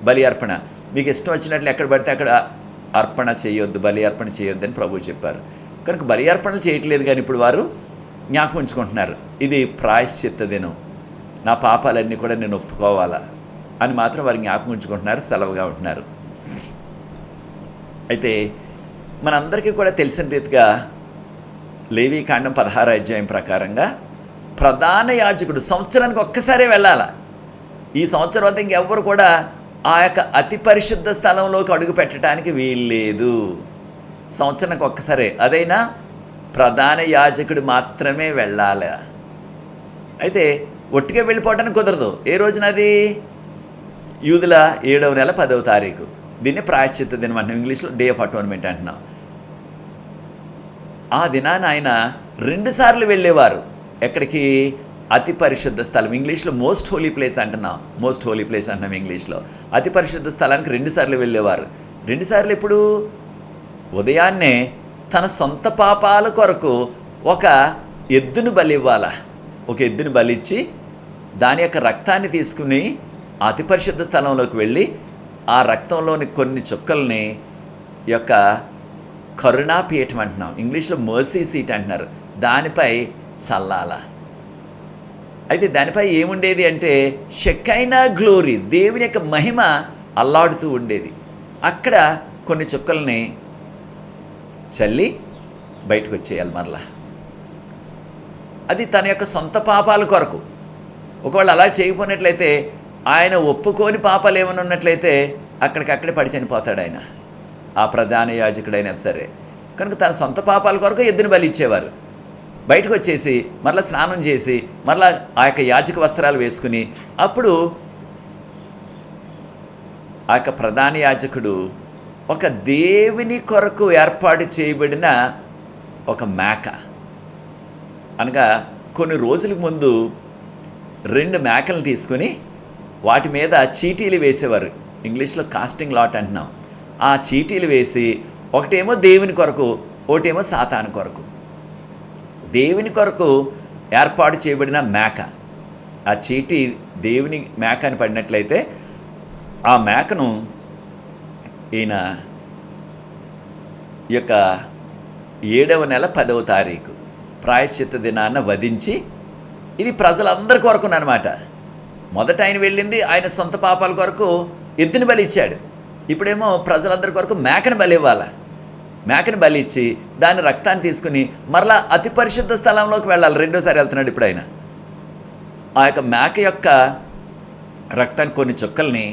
బలి అర్పణ. మీకు ఇష్టం వచ్చినట్లు ఎక్కడ పడితే అక్కడ అర్పణ చేయొద్దు, బలి అర్పణ చేయొద్దు అని ప్రభు చెప్పారు. కనుక బలి అర్పణలు చేయట్లేదు, కానీ ఇప్పుడు వారు జ్ఞాపకం ఉంచుకుంటున్నారు, ఇది ప్రాయశ్చిత్త దినం, నా పాపాలన్నీ కూడా నేను ఒప్పుకోవాలా అని మాత్రం వారు జ్ఞాపకం ఉంచుకుంటున్నారు, సెలవుగా ఉంటున్నారు. అయితే మనందరికీ కూడా తెలిసిన రీతిగా లేవీకాండం 16వ అధ్యాయం ప్రకారంగా ప్రధాన యాజకుడు సంవత్సరానికి ఒక్కసారే వెళ్ళాల. ఈ సంవత్సరం అంతా ఇంకెవ్వరు కూడా ఆ యొక్క అతి పరిశుద్ధ స్థలంలోకి అడుగు పెట్టడానికి వీల్లేదు. సంవత్సరానికి ఒక్కసారే, అదైనా ప్రధాన యాజకుడు మాత్రమే వెళ్ళాలి. అయితే ఒట్టిగా వెళ్ళిపోవటానికి కుదరదు. ఏ రోజునది? యూదుల 7వ నెల 10వ తారీఖు. దీన్ని ప్రాయశ్చిత్త దినం అంటున్నాం, ఇంగ్లీష్లో డే ఆఫ్ అటోన్మెంట్ అంటున్నాం. ఆ దినాన ఆయన 2 సార్లు వెళ్ళేవారు. ఎక్కడికి? అతి పరిశుద్ధ స్థలం, ఇంగ్లీష్లో మోస్ట్ హోలీ ప్లేస్ అంటున్నాం, మోస్ట్ హోలీ ప్లేస్ అంటున్నాం ఇంగ్లీష్లో. అతి పరిశుద్ధ స్థలానికి 2 సార్లు వెళ్ళేవారు. 2 సార్లు ఎప్పుడు? ఉదయాన్నే తన సొంత పాపాల కొరకు ఒక ఎద్దును బలి ఇవ్వాల. ఒక ఎద్దును బలిచ్చి దాని యొక్క రక్తాన్ని తీసుకుని అతి పరిశుద్ధ స్థలంలోకి వెళ్ళి ఆ రక్తంలోని కొన్ని చుక్కల్ని యొక్క కరుణాపీఠం అంటున్నాం, ఇంగ్లీష్లో మర్సీ సీట్ అంటున్నారు, దానిపై చల్లాల. అయితే దానిపై ఏముండేది అంటే షెకైనా గ్లోరీ, దేవుని యొక్క మహిమ అల్లాడుతూ ఉండేది. అక్కడ కొన్ని చుక్కల్ని చల్లి బయటకు వచ్చేయాలి మరలా. అది తన యొక్క సొంత పాపాల కొరకు. ఒకవేళ అలా చేయకపోయినట్లయితే, ఆయన ఒప్పుకోని పాపాలు ఏమైనా ఉన్నట్లయితే అక్కడికక్కడే పడి చనిపోతాడు ఆయన, ఆ ప్రధాన యాజకుడైనా సరే. కనుక తన సొంత పాపాల కొరకు ఎద్దును బలి ఇచ్చేవారు. బయటకు వచ్చేసి మరలా స్నానం చేసి మరలా ఆ యొక్క యాజక వస్త్రాలు వేసుకుని, అప్పుడు ఆ యొక్క ప్రధాన యాజకుడు ఒక దేవుని కొరకు ఏర్పాటు చేయబడిన ఒక మేక, అనగా కొన్ని రోజులకు ముందు 2 మేకలను తీసుకొని వాటి మీద చీటీలు వేసేవారు, ఇంగ్లీష్లో కాస్టింగ్ లాట్ అంటున్నాం. ఆ చీటీలు వేసి ఒకటేమో దేవుని కొరకు, ఒకటేమో సాతాను కొరకు. దేవుని కొరకు ఏర్పాటు చేయబడిన మేక, ఆ చీటీ దేవుని మేక అని పడినట్లయితే ఆ మేకను ఈయన ఈ యొక్క 7వ నెల 10వ తారీఖు ప్రాయశ్చిత్త దినాన్న వధించి, ఇది ప్రజలందరి కొరకునమాట. మొదట ఆయన వెళ్ళింది ఆయన సొంత పాపాల కొరకు ఎద్దుని బలి ఇచ్చాడు. ఇప్పుడేమో ప్రజలందరి కొరకు మేకను బలి ఇవ్వాలి. మేకను బలి ఇచ్చి దాని రక్తాన్ని తీసుకుని మరలా అతి పరిశుద్ధ స్థలంలోకి వెళ్ళాలి. 2వ సారి వెళ్తున్నాడు ఇప్పుడు ఆయన. ఆ యొక్క మేక యొక్క రక్తాన్ని కొన్ని చుక్కల్ని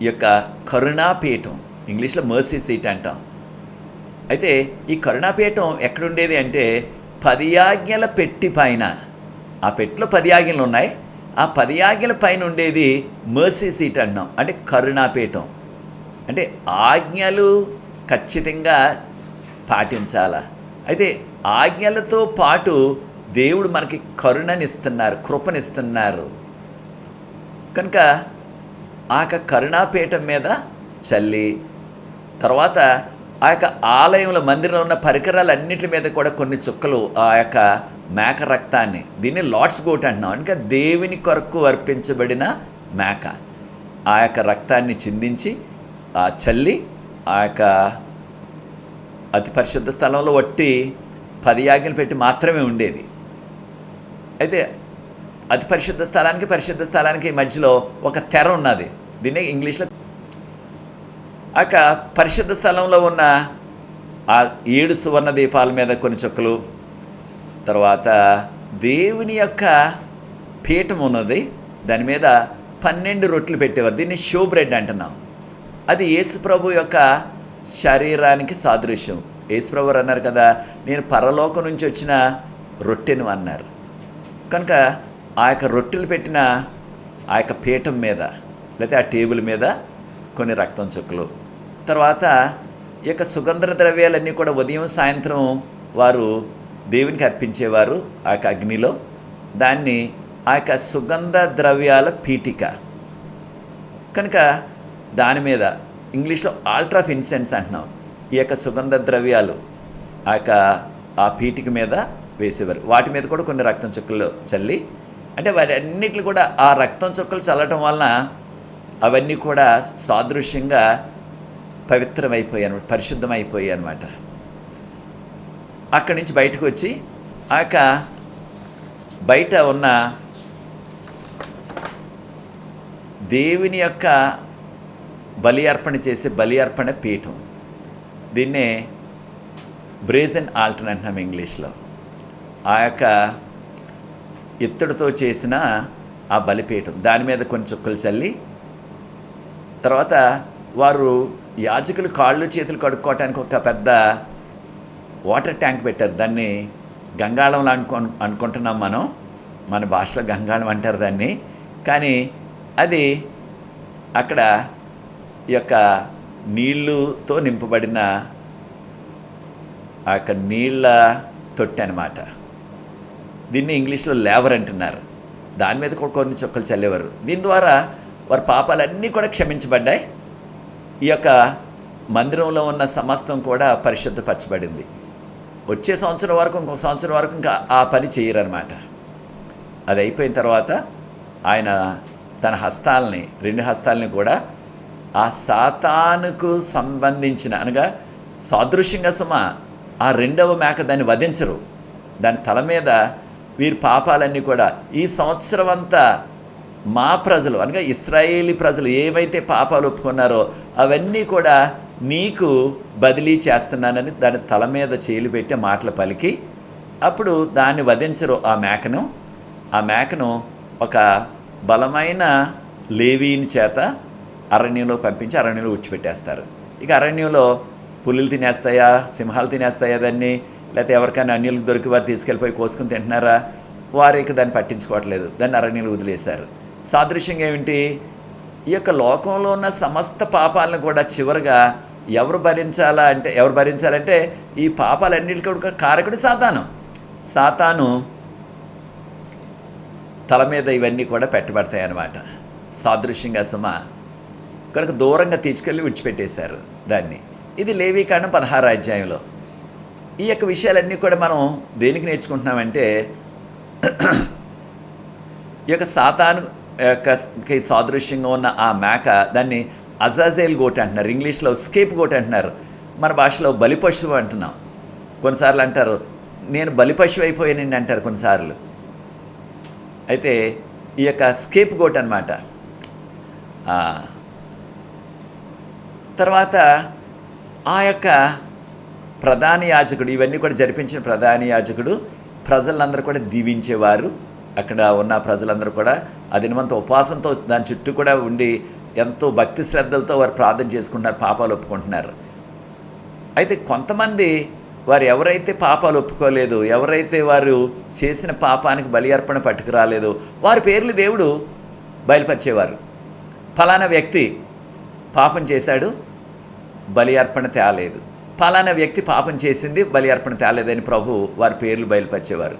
ఈ యొక్క కరుణాపీఠం, ఇంగ్లీష్లో మర్సీ సీట్ అంటాం. అయితే ఈ కరుణాపీఠం ఎక్కడుండేది అంటే 10 ఆజ్ఞల పెట్టి పైన, ఆ పెట్టిలో 10 ఆజ్ఞలు ఉన్నాయి, ఆ 10 ఆజ్ఞల పైన ఉండేది మర్సీ సీట్ అంటాం, అంటే కరుణాపీఠం. అంటే ఆజ్ఞలు ఖచ్చితంగా పాటించాల. అయితే ఆజ్ఞలతో పాటు దేవుడు మనకి కరుణనిస్తున్నారు, కృపనిస్తున్నారు. కనుక ఆ యొక్క కరుణాపీఠం మీద చల్లి, తర్వాత ఆ యొక్క ఆలయంలో మందిరంలో ఉన్న పరికరాలన్నింటి మీద కూడా కొన్ని చుక్కలు ఆ యొక్క మేక రక్తాన్ని, దీన్ని లార్డ్స్ గోట్ అంటున్నాం, ఇంకా దేవుని కొరకు అర్పించబడిన మేక, ఆ యొక్క రక్తాన్ని చిందించి ఆ చల్లి ఆ యొక్క అతి పరిశుద్ధ స్థలంలో వట్టి 10 ఆజ్ఞలు పెట్టి మాత్రమే ఉండేది. అయితే అతి పరిశుద్ధ స్థలానికి మధ్యలో ఒక తెర ఉన్నది, దీన్ని ఇంగ్లీష్లో ఆ యొక్క పరిశుద్ధ స్థలంలో ఉన్న ఆ 7 సువర్ణ దీపాల మీద కొన్ని చుక్కలు, తర్వాత దేవుని యొక్క పీఠం ఉన్నది, దాని మీద 12 రొట్టెలు పెట్టేవారు, దీన్ని షో బ్రెడ్ అంటున్నాం. అది యేసుప్రభు యొక్క శరీరానికి సాదృశ్యం. యేసుప్రభు అన్నారు కదా, నేను పరలోకం నుంచి వచ్చిన రొట్టెను అన్నారు. కనుక ఆ యొక్క రొట్టెలు పెట్టిన ఆ యొక్క పీఠం మీద లేకపోతే ఆ టేబుల్ మీద కొన్ని రక్తం చుక్కలు, తర్వాత ఈ యొక్క సుగంధ ద్రవ్యాలన్నీ కూడా ఉదయం సాయంత్రం వారు దేవునికి అర్పించేవారు ఆ యొక్క అగ్నిలో. దాన్ని ఆ యొక్క సుగంధ ద్రవ్యాల పీఠిక కనుక దాని మీద ఇంగ్లీష్లో ఆల్టర్ ఆఫ్ ఇన్సెన్స్ అంటున్నాం. ఈ యొక్క సుగంధ ద్రవ్యాలు ఆ పీఠిక మీద వేసేవారు. వాటి మీద కూడా కొన్ని రక్తం చుక్కలు చల్లి, అంటే వాటి అన్నిటిని కూడా ఆ రక్తం చుక్కలు చల్లటం వలన అవన్నీ కూడా సాదృశ్యంగా పవిత్రమైపోయాయి అనమాట, పరిశుద్ధమైపోయాయి అనమాట. అక్కడి నుంచి బయటకు వచ్చి బయట ఉన్న దేవుని యొక్క బలి అర్పణ చేసే బలి అర్పణ పీఠం, దీన్నే బ్రేజన్ ఆల్టర్ అంటున్నాం ఇంగ్లీష్లో. ఆ యొక్క ఇత్తడితో చేసిన ఆ బలిపీఠం దాని మీద కొన్ని చుక్కలు చల్లి, తర్వాత వారు యాజకులు కాళ్ళు చేతులు కడుక్కోవటానికి ఒక పెద్ద వాటర్ ట్యాంక్ పెట్టారు. దాన్ని గంగాళంలో అనుకుంటున్నాం మనం, మన భాషలో గంగాళం అంటారు దాన్ని. కానీ అది అక్కడ ఈ యొక్క నీళ్ళుతో నింపబడిన ఆ యొక్క నీళ్ళ తొట్టి అన్నమాట. దీన్ని ఇంగ్లీష్లో లేవర్ అంటున్నారు. దాని మీద కూడా కొన్ని చుక్కలు చల్లేవారు. దీని ద్వారా వారి పాపాలన్నీ కూడా క్షమించబడ్డాయి. ఈ యొక్క మందిరంలో ఉన్న సమస్తం కూడా పరిశుద్ధపరచబడింది. వచ్చే సంవత్సరం వరకు, ఇంకొక సంవత్సరం వరకు ఇంకా ఆ పని చేయరనమాట. అది అయిపోయిన తర్వాత ఆయన తన హస్తాలని, 2 హస్తాలని కూడా ఆ సాతానుకు సంబంధించిన, అనగా సాదృశ్యంగా ఆ 2వ మేక దాన్ని వధించరు. దాని తల మీద వీరి పాపాలన్నీ కూడా ఈ సంవత్సరం అంతా మా ప్రజలు, అనగా ఇశ్రాయేలీ ప్రజలు ఏవైతే పాపాలు ఒప్పుకున్నారో అవన్నీ కూడా నీకు బదిలీ చేస్తున్నానని దాని తల మీద చేలు పెట్టి మాటలు పలికి, అప్పుడు దాన్ని వధించరు. ఆ మేకను ఒక బలమైన లేవీని చేత అరణ్యంలో పంపించి అరణ్యంలో విడిచిపెట్టేస్తారు. ఇక అరణ్యంలో పులులు తినేస్తాయా, సింహాలు తినేస్తాయా దాన్ని, లేకపోతే ఎవరికైనా అన్యులకు దొరికి వారు తీసుకెళ్ళిపోయి కోసుకుని తింటున్నారా, వారికి దాన్ని పట్టించుకోవట్లేదు, దాన్ని అరణ్యంలో వదిలేశారు. సాదృశ్యంగా ఏమిటి, ఈ యొక్క లోకంలో ఉన్న సమస్త పాపాలను కూడా చివరిగా ఎవరు భరించాలంటే ఈ పాపాలన్నిటికీ కూడా కారకుడు సాతాను తల మీద ఇవన్నీ కూడా పెట్టబడతాయి అన్నమాట. సాదృశ్యంగా కనుక దూరంగా తీసుకెళ్ళి విడిచిపెట్టేశారు దాన్ని. ఇది లేవీకాండం 16వ అధ్యాయంలో. ఈ యొక్క విషయాలన్నీ కూడా మనం దేనికి నేర్చుకుంటున్నామంటే, ఈ యొక్క సాతాను యొక్క సాదృశ్యంగా ఉన్న ఆ మేక, దాన్ని అజాజేల్ గోట్ అంటున్నారు, ఇంగ్లీష్లో స్కేప్ గోట్ అంటున్నారు, మన భాషలో బలిపశువు అంటున్నాం. కొన్నిసార్లు అంటారు నేను బలిపశువు అయిపోయానండి అంటారు కొన్నిసార్లు. అయితే ఈ యొక్క స్కేప్ గోట్ అన్నమాట. తర్వాత ఆ యొక్క ప్రధాన యాజకుడు, ఇవన్నీ కూడా జరిపించిన ప్రధాన యాజకుడు ప్రజలందరూ కూడా దీవించేవారు. అక్కడ ఉన్న ప్రజలందరూ కూడా అదినవంత ఉపవాసంతో దాని చుట్టూ కూడా ఉండి ఎంతో భక్తి శ్రద్ధలతో వారు ప్రార్థన చేసుకుంటున్నారు, పాపాలు ఒప్పుకుంటున్నారు. అయితే కొంతమంది వారు ఎవరైతే పాపాలు ఒప్పుకోలేదు, ఎవరైతే వారు చేసిన పాపానికి బలి అర్పణ పట్టుకురాలేదు, వారి పేర్లు దేవుడు బయలుపరిచేవారు. ఫలానా వ్యక్తి పాపం చేశాడు, బలి అర్పణ తేలేదు, ఫలానా వ్యక్తి పాపం చేసింది, బలి అర్పణ తేలేదని ప్రభు వారి పేర్లు బయలుపరిచేవారు.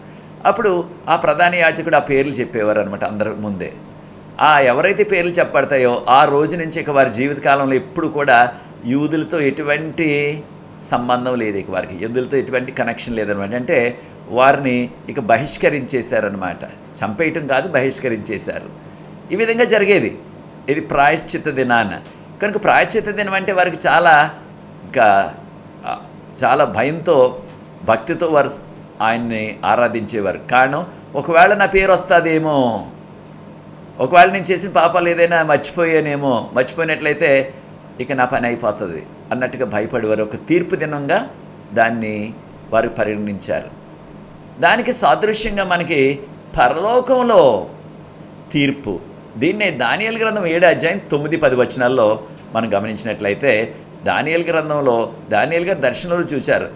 అప్పుడు ఆ ప్రధాన యాజకుడు ఆ పేర్లు చెప్పేవారు అనమాట అందరి ముందే. ఎవరైతే పేర్లు చెప్పబడతాయో ఆ రోజు నుంచి ఇక వారి జీవితకాలంలో ఎప్పుడు కూడా యూదులతో ఎటువంటి సంబంధం లేదు, ఇక వారికి యూదులతో ఎటువంటి కనెక్షన్ లేదనమాట. అంటే వారిని ఇక బహిష్కరించేశారనమాట. చంపేయటం కాదు, బహిష్కరించేశారు. ఈ విధంగా జరిగేది. ఇది ప్రాయశ్చిత్త దినాన. కనుక ప్రాయశ్చిత్త దినం అంటే వారికి చాలా భయంతో, భక్తితో వారు ఆయన్ని ఆరాధించేవారు. కారణం, ఒకవేళ నా పేరు వస్తుందేమో, ఒకవేళ నేను చేసిన పాపాలు ఏదైనా మర్చిపోయినట్లయితే ఇక నా పని అయిపోతుంది అన్నట్టుగా భయపడేవారు. ఒక తీర్పు దినంగా దాన్ని వారు పరిగణించారు. దానికి సాదృశ్యంగా మనకి పరలోకంలో తీర్పు, దీన్నే దానియేలు గ్రంథం 7వ అధ్యాయం 9-10 వచనాల్లో మనం గమనించినట్లయితే, దానియేలు గ్రంథంలో దానియేలు గారు దర్శనంలో చూశారు.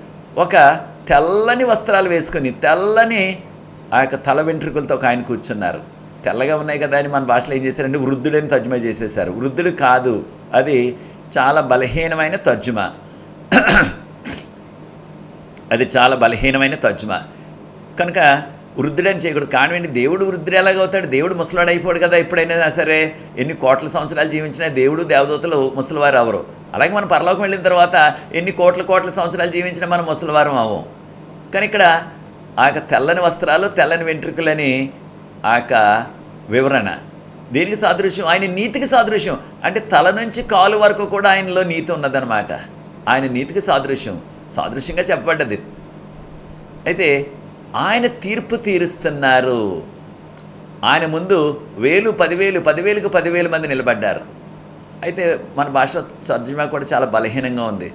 ఒక తెల్లని వస్త్రాలు వేసుకొని, తెల్లని ఆ యొక్క తల వెంట్రుకలతో ఒక ఆయన కూర్చున్నారు. తెల్లగా ఉన్నాయి కదా అని మన భాషలో ఏం చేశారంటే వృద్ధుడని తర్జుమా చేసేశారు. వృద్ధుడు కాదు, అది చాలా బలహీనమైన తర్జుమా. కనుక వృద్ధుడని చేయకూడదు. కానివ్వండి, దేవుడు వృద్ధుడు ఎలాగవుతాడు? దేవుడు ముసలాడు అయిపోడు కదా. ఎప్పుడైనా సరే ఎన్ని కోట్ల సంవత్సరాలు జీవించినా దేవుడు దేవదూతలు ముసలివారు అవరు. అలాగే మనం పరలోకం వెళ్ళిన తర్వాత ఎన్ని కోట్ల సంవత్సరాలు జీవించినా మనం ముసలివారం అవ్వం. కానీ ఇక్కడ ఆ యొక్క తెల్లని వస్త్రాలు, తెల్లని వెంట్రుకలని ఆ యొక్క వివరణ దేనికి సాదృశ్యం? ఆయన నీతికి సాదృశ్యం. అంటే తల నుంచి కాలు వరకు కూడా ఆయనలో నీతి ఉన్నదన్నమాట. ఆయన నీతికి సాదృశ్యంగా చెప్పబడ్డది. అయితే ఆయన తీర్పు తీరుస్తున్నారు. ఆయన ముందు 10,000 మంది నిలబడ్డారు. అయితే మన భాష తర్జుమా కూడా చాలా బలహీనంగా ఉంది.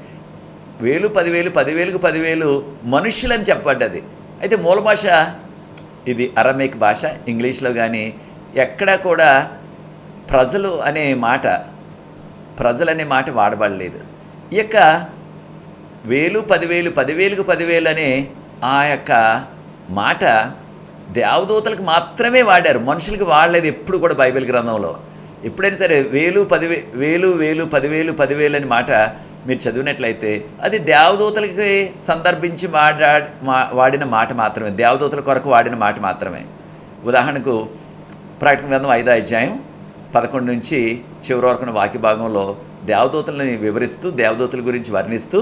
10,000 మనుషులని చెప్పబడ్డది. అయితే మూల భాష ఇది అరమేక్ భాష. ఇంగ్లీష్లో కానీ ఎక్కడా కూడా ప్రజలు అనే మాట వాడబడలేదు. ఈ యొక్క 10,000 అనే ఆ యొక్క మాట దేవదూతలకు మాత్రమే వాడారు, మనుషులకి వాడలేదు ఎప్పుడు కూడా బైబిల్ గ్రంథంలో. ఎప్పుడైనా సరే 10,000 అని మాట మీరు చదివినట్లయితే అది దేవదూతలకి సందర్భించి వాడిన మాట మాత్రమే, దేవదూతల కొరకు వాడిన మాట మాత్రమే. ఉదాహరణకు ప్రకటన గ్రంథం 5వ అధ్యాయం 11 నుంచి చివరి వరకున్న వాక్య భాగంలో దేవదూతలని వివరిస్తూ, దేవదూతల గురించి వర్ణిస్తూ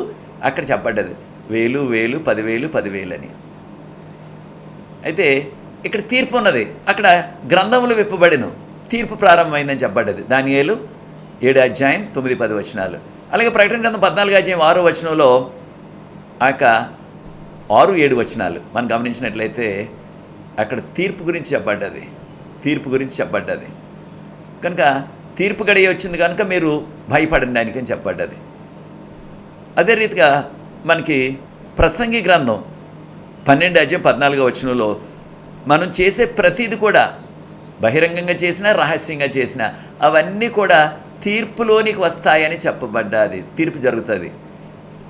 అక్కడ చెప్పబడ్డది 10,000 అని. అయితే ఇక్కడ తీర్పు ఉన్నది. అక్కడ గ్రంథములు విప్పబడిను, తీర్పు ప్రారంభమైందని చెప్పబడ్డది. దానియేలు 7వ అధ్యాయం 9-10 వచనాలు. అలాగే ప్రకటన గ్రంథం 14వ అధ్యాయం 6వ వచనంలో ఆ యొక్క 6-7 వచనాలు మనం గమనించినట్లయితే అక్కడ తీర్పు గురించి చెప్పబడ్డది. కనుక తీర్పు గడియ వచ్చింది కనుక మీరు భయపడండి అని చెప్పబడ్డది. అదే రీతిగా మనకి ప్రసంగి గ్రంథం 12వ అధ్యాయం 14వ వచనంలో మనం చేసే ప్రతిది కూడా బహిరంగంగా చేసినా రహస్యంగా చేసినా అవన్నీ కూడా తీర్పులోనికి వస్తాయని చెప్పబడ్డది. తీర్పు జరుగుతుంది.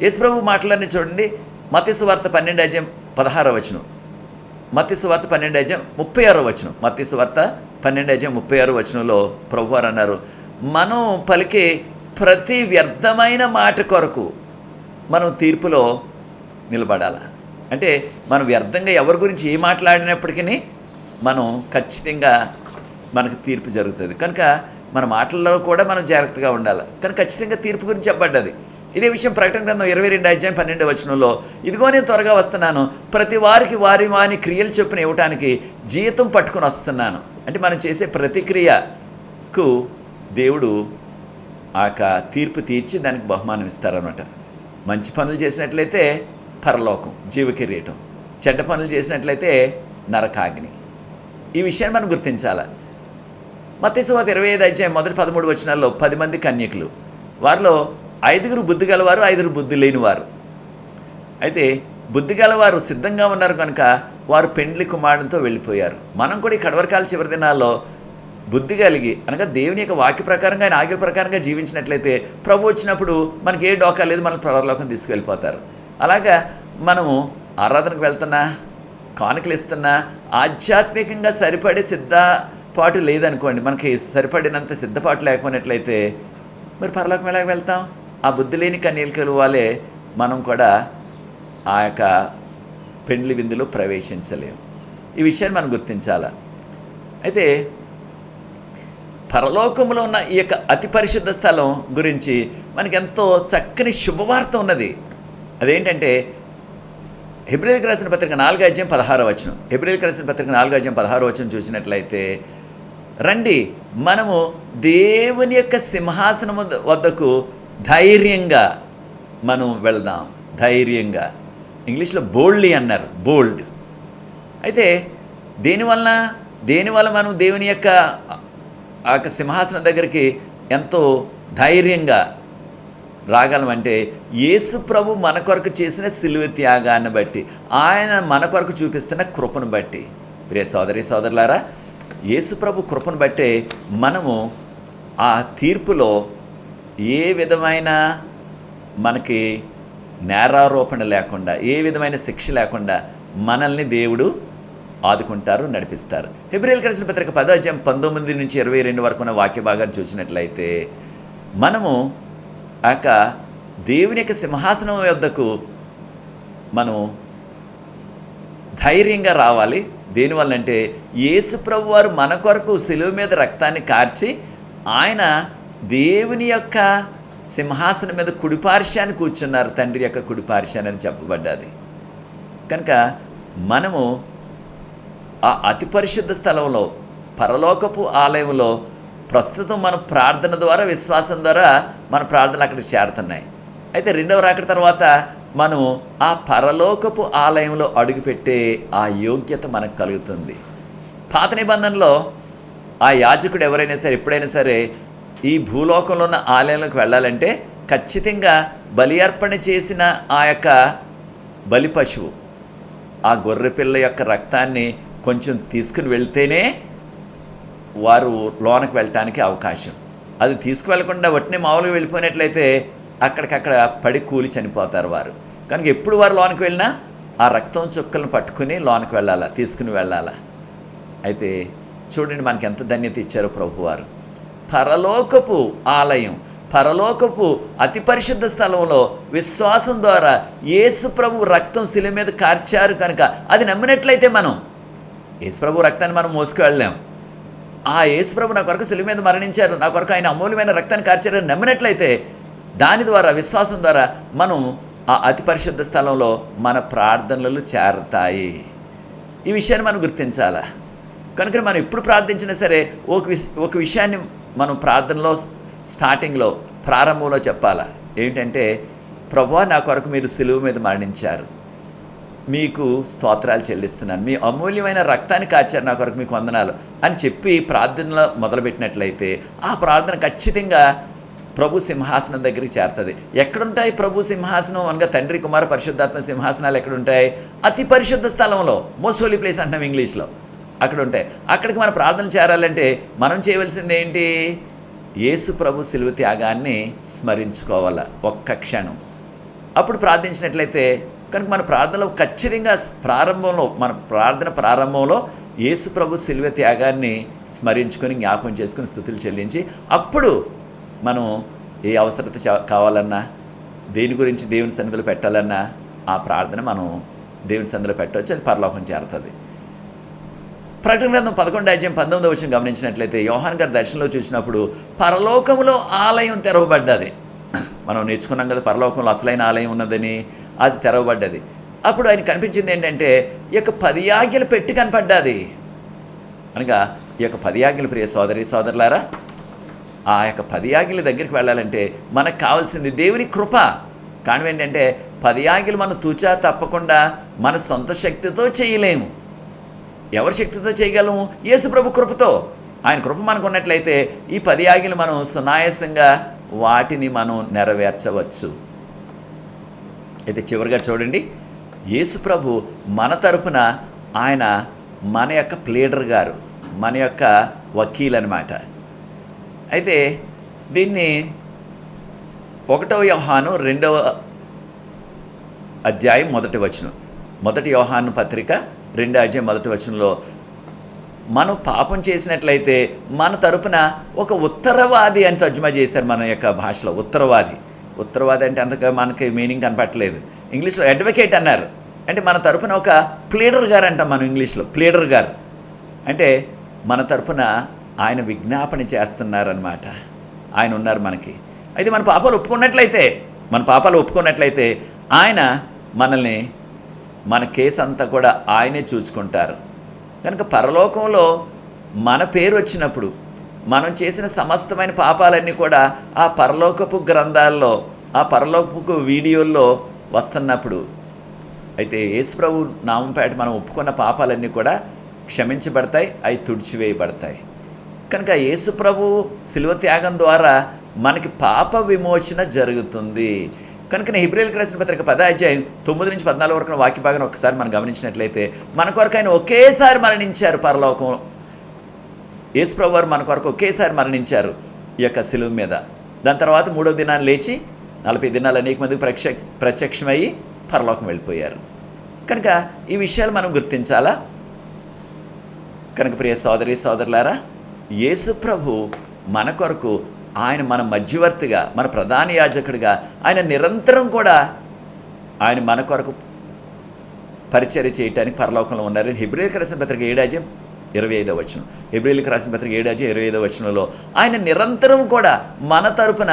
యేసుప్రభు మాటలన్నీ చూడండి. మత్తయి సువార్త 12వ అధ్యాయం 16వ వచనం, మత్తయి సువార్త 12వ అధ్యాయం 36వ వచనం, మత్తయి సువార్త 12వ అధ్యాయం 36వ వచనంలో ప్రభువారు అన్నారు, మనం పలికే ప్రతి వ్యర్థమైన మాట కొరకు మనం తీర్పులో నిలబడాలి. అంటే మనం వ్యర్థంగా ఎవరి గురించి ఏ మాట్లాడినప్పటికీ మనం ఖచ్చితంగా మనకు తీర్పు జరుగుతుంది. కనుక మన మాటల్లో కూడా మనం జాగ్రత్తగా ఉండాలి. కానీ ఖచ్చితంగా తీర్పు గురించి చెప్పబడ్డది. ఇదే విషయం ప్రకటన గ్రంథం 22వ అధ్యాయం 12వ వచనంలో, ఇదిగో నేను త్వరగా వస్తున్నాను, ప్రతి వారికి వారి క్రియలు చొప్పున ఇవ్వటానికి జీతం పట్టుకొని వస్తున్నాను. అంటే మనం చేసే ప్రతిక్రియకు దేవుడు ఆ తీర్పు తీర్చి దానికి బహుమానం ఇస్తారన్నమాట. మంచి పనులు చేసినట్లయితే పరలోకం, జీవకిరీటం, చెడ్డ పనులు చేసినట్లయితే నరకాగ్ని. ఈ విషయాన్ని మనం గుర్తించాలి. మత్తయి సువార్త 25వ అధ్యాయం మొదటి 13 వచనాల్లో 10 మంది కన్యకులు, వారిలో 5 బుద్ధి గలవారు, 5 బుద్ధి లేనివారు. అయితే బుద్ధి గలవారు సిద్ధంగా ఉన్నారు కనుక వారు పెండ్లి కుమారునితో వెళ్ళిపోయారు. మనం కూడా ఈ కడవరకాల చివరి దినాల్లో బుద్ధి కలిగి అనగా దేవుని యొక్క వాక్య ప్రకారంగా, ఆయన ఆజ్ఞ ప్రకారంగా జీవించినట్లయితే ప్రభు వచ్చినప్పుడు మనకి ఏ డోకా లేదు, మన పరలోకం తీసుకెళ్ళిపోతారు. అలాగా మనము ఆరాధనకు వెళ్తున్నా, కానుకలు ఇస్తున్నా, ఆధ్యాత్మికంగా సరిపడే సిద్ధపాటు లేదనుకోండి, మనకి సరిపడినంత సిద్ధపాటు లేకపోయినట్లయితే మరి పరలోకం ఎలాగ వెళ్తాం? ఆ బుద్ధి లేని కన్యకల వాళ్ళే మనం కూడా ఆ యొక్క పెండ్లి విందులో ప్రవేశించలేము. ఈ విషయాన్ని మనం గుర్తించాలా. అయితే పరలోకంలో ఉన్న ఈ యొక్క అతి పరిశుద్ధ స్థలం గురించి మనకి ఎంతో చక్కని శుభవార్త ఉన్నది. అదేంటంటే హెబ్రీయులకు రాసిన పత్రిక 4వ అధ్యాయం 16వ వచనం, హెబ్రీయులకు రాసిన పత్రిక 4వ అధ్యాయం 16వ వచనం చూసినట్లయితే, రండి మనము దేవుని యొక్క సింహాసనం వద్దకు ధైర్యంగా మనం వెళ్దాం. ధైర్యంగా, ఇంగ్లీష్లో బోల్డ్లీ అన్నారు, బోల్డ్. అయితే దేనివల్ల మనం దేవుని యొక్క ఆ యొక్క సింహాసనం దగ్గరికి ఎంతో ధైర్యంగా రాగలమంటే యేసు ప్రభు మన కొరకు చేసిన సిలువ త్యాగాన్ని బట్టి, ఆయన మన కొరకు చూపిస్తున్న కృపను బట్టి. ప్రియ సోదరి సోదరులారా, యేసు ప్రభు కృపను బట్టే మనము ఆ తీర్పులో ఏ విధమైన మనకి నేరారోపణ లేకుండా, ఏ విధమైన శిక్ష లేకుండా మనల్ని దేవుడు ఆదుకుంటారు, నడిపిస్తారు. హెబ్రీయులకు రాసిన పత్రిక 10వ అధ్యాయం 19 నుంచి 22 వరకు ఉన్న వాక్య భాగాన్ని చూసినట్లయితే మనము ఆ యొక్క దేవుని యొక్క సింహాసనం వద్దకు మనం ధైర్యంగా రావాలి. దేనివల్లంటే యేసు ప్రభు వారు మన కొరకు శిలువ మీద రక్తాన్ని కార్చి ఆయన దేవుని యొక్క సింహాసనం మీద కుడిపార్శ్యాన్ని కూర్చున్నారు, తండ్రి యొక్క కుడిపార్శ్యాన్ని అని చెప్పబడ్డది. కనుక మనము ఆ అతి పరిశుద్ధ స్థలంలో, పరలోకపు ఆలయంలో ప్రస్తుతం మన ప్రార్థన ద్వారా, విశ్వాసం ద్వారా మన ప్రార్థనలు అక్కడికి చేరుతున్నాయి. అయితే రెండవ రాకడ తర్వాత మనం ఆ పరలోకపు ఆలయంలో అడుగుపెట్టే ఆ యోగ్యత మనకు కలుగుతుంది. పాత నిబంధనలో ఆ యాజకుడు ఎవరైనా సరే, ఎప్పుడైనా సరే ఈ భూలోకంలో ఉన్న ఆలయంలోకి వెళ్ళాలంటే ఖచ్చితంగా బలి అర్పణ చేసిన ఆ యొక్క బలి పశువు, ఆ గొర్రెపిల్ల యొక్క రక్తాన్ని కొంచెం తీసుకుని వెళ్తేనే వారు లోనకి వెళ్ళటానికి అవకాశం. అది తీసుకువెళ్లకుండా వట్టినే మామూలుగా వెళ్ళిపోయినట్లయితే అక్కడికక్కడ పడి కూలి చనిపోతారు వారు. కనుక ఎప్పుడు వారు లోనికి వెళ్ళినా ఆ రక్తం చుక్కలను పట్టుకుని లోనికి వెళ్ళాలా, తీసుకుని వెళ్ళాలా. అయితే చూడండి మనకి ఎంత ధన్యత ఇచ్చారో ప్రభువారు. పరలోకపు ఆలయం, పరలోకపు అతి పరిశుద్ధ స్థలంలో విశ్వాసం ద్వారా యేసు ప్రభు రక్తం శిలువ మీద కార్చారు కనుక అది నమ్మినట్లయితే మనం యేసు ప్రభు రక్తాన్ని మనం మోసుకువెళ్ళాం. ఆ యేసు ప్రభు నా కొరకు శిలువ మీద మరణించారు, నా కొరకు ఆయన అమూల్యమైన రక్తాన్ని కార్చారని నమ్మినట్లయితే దాని ద్వారా, విశ్వాసం ద్వారా మనం ఆ అతి పరిశుద్ధ స్థలంలో మన ప్రార్థనలు చేరతాయి. ఈ విషయాన్ని మనం గుర్తించాలా. కనుక మనం ఎప్పుడు ప్రార్థించినా సరే ఒక విషయాన్ని మనం ప్రార్థనలో స్టార్టింగ్లో, ప్రారంభంలో చెప్పాలా. ఏంటంటే, ప్రభువా నా కొరకు మీరు శిలువ మీద మరణించారు, మీకు స్తోత్రాలు చెల్లిస్తున్నాను, మీ అమూల్యమైన రక్తాన్ని కార్చారు, నా కొరకు మీకు వందనాలు అని చెప్పి ప్రార్థనలో మొదలుపెట్టినట్లయితే ఆ ప్రార్థన ఖచ్చితంగా ప్రభు సింహాసనం దగ్గరికి చేరుతుంది. ఎక్కడుంటాయి ప్రభు సింహాసనం అనగా తండ్రి, కుమార, పరిశుద్ధాత్మ సింహాసనాలు ఎక్కడుంటాయి? అతి పరిశుద్ధ స్థలంలో, మోస్ట్ హోలీ ప్లేస్ అంటున్నాం ఇంగ్లీష్లో, అక్కడ ఉంటాయి. అక్కడికి మన ప్రార్థన చేరాలంటే మనం చేయవలసింది ఏంటి? యేసు ప్రభు శిలువ త్యాగాన్ని స్మరించుకోవాలా ఒక్క క్షణం. అప్పుడు ప్రార్థించినట్లయితే కనుక మన ప్రార్థనలో ఖచ్చితంగా మన ప్రార్థన ప్రారంభంలో యేసు ప్రభు శిలువ త్యాగాన్ని స్మరించుకొని, జ్ఞాపకం చేసుకుని, స్తుతులు చెల్లించి అప్పుడు మనం ఏ అవసరత కావాలన్నా, దేని గురించి దేవుని సన్నిధిలో పెట్టాలన్నా ఆ ప్రార్థన మనం దేవుని సన్నిధిలో పెట్టవచ్చు, అది పరలోకం చేరుతుంది. ప్రకటన గ్రంథం 11:19 గమనించినట్లయితే యోహాన్ గారి దర్శనంలో చూసినప్పుడు పరలోకంలో ఆలయం తెరవబడ్డది. మనం నేర్చుకున్నాం కదా పరలోకంలో అసలైన ఆలయం ఉన్నదని, అది తెరవబడ్డది. అప్పుడు ఆయన కనిపించింది ఏంటంటే ఈ యొక్క 10 ఆజ్ఞలు పెట్టి కనపడ్డది. అనగా ఈ యొక్క 10 ఆజ్ఞలు, ప్రియ సోదరి సోదరులారా, ఆ యొక్క 10 ఆజ్ఞల దగ్గరికి వెళ్ళాలంటే మనకు కావాల్సింది దేవుని కృప. కారణం ఏంటంటే 10 ఆజ్ఞలు మనం తూచా తప్పకుండా మన సొంత శక్తితో చేయలేము. ఎవరి శక్తితో చేయగలము? యేసు ప్రభు కృపతో. ఆయన కృప మనకు ఉన్నట్లయితే ఈ 10 ఆజ్ఞలు మనం సునాయాసంగా వాటిని మనం నెరవేర్చవచ్చు. అయితే చివరిగా చూడండి, యేసు ప్రభు మన తరపున ఆయన మన యొక్క ప్లేడర్ గారు, మన యొక్క వకీల్ అన్నమాట. అయితే దీన్ని 1 యోహాను 2వ అధ్యాయం 1వ వచనం, 1 యోహాను పత్రిక 2వ అధ్యాయం 1వ వచనంలో మనం పాపం చేసినట్లయితే మన తరపున ఒక ఉత్తరవాది అని తర్జుమా చేశారు మన యొక్క భాషలో. ఉత్తరవాది అంటే అంతగా మనకి మీనింగ్ కనపట్టలేదు. ఇంగ్లీష్లో అడ్వకేట్ అన్నారు. అంటే మన తరపున ఒక ప్లీడర్ గారు అంటాం మనం ఇంగ్లీష్లో. ప్లీడర్ గారు అంటే మన తరపున ఆయన విజ్ఞాపన చేస్తున్నారనమాట. ఆయన ఉన్నారు మనకి. అయితే మన పాపాలు ఒప్పుకున్నట్లయితే ఆయన మనల్ని, మన కేసు అంతా కూడా ఆయనే చూసుకుంటారు. కనుక పరలోకంలో మన పేరు వచ్చినప్పుడు మనం చేసిన సమస్తమైన పాపాలన్నీ కూడా ఆ పరలోకపు గ్రంథాల్లో, ఆ పరలోకపు వీడియోల్లో వస్తున్నప్పుడు అయితే యేసు ప్రభు నామంపేట మనం ఒప్పుకున్న పాపాలన్నీ కూడా క్షమించబడతాయి, అవి తుడిచివేయబడతాయి. కనుక యేసు ప్రభు శిలువ త్యాగం ద్వారా మనకి పాప విమోచన జరుగుతుంది. కనుక హెబ్రీయులకు రాసిన పత్రిక 10వ అధ్యాయం 9-14 వరకు వాక్య భాగం ఒకసారి మనం గమనించినట్లయితే మన కొరకు ఆయన ఒకేసారి మరణించారు. పరలోకం యేసు ప్రభు వారు మన కొరకు ఒకేసారి మరణించారు ఈ యొక్క శిలువ మీద. దాని తర్వాత 3వ దినాన్ని లేచి 40 దినాలు అనేక మందికి ప్రత్యక్షమయ్యి పరలోకం వెళ్ళిపోయారు. కనుక ఈ విషయాలు మనం గుర్తించాలా. కనుక ప్రియ సోదరి సోదరులారా, యేసు ప్రభు మన కొరకు ఆయన మన మధ్యవర్తిగా, మన ప్రధాన యాజకుడిగా ఆయన నిరంతరం కూడా ఆయన మన కొరకు పరిచర్య చేయడానికి పరలోకంలో ఉన్నారని హెబ్రీయులకు రాసిన పత్రిక 7:25 హెబ్రీయులకు రాసిన పత్రిక 7:25 ఆయన నిరంతరం కూడా మన తరపున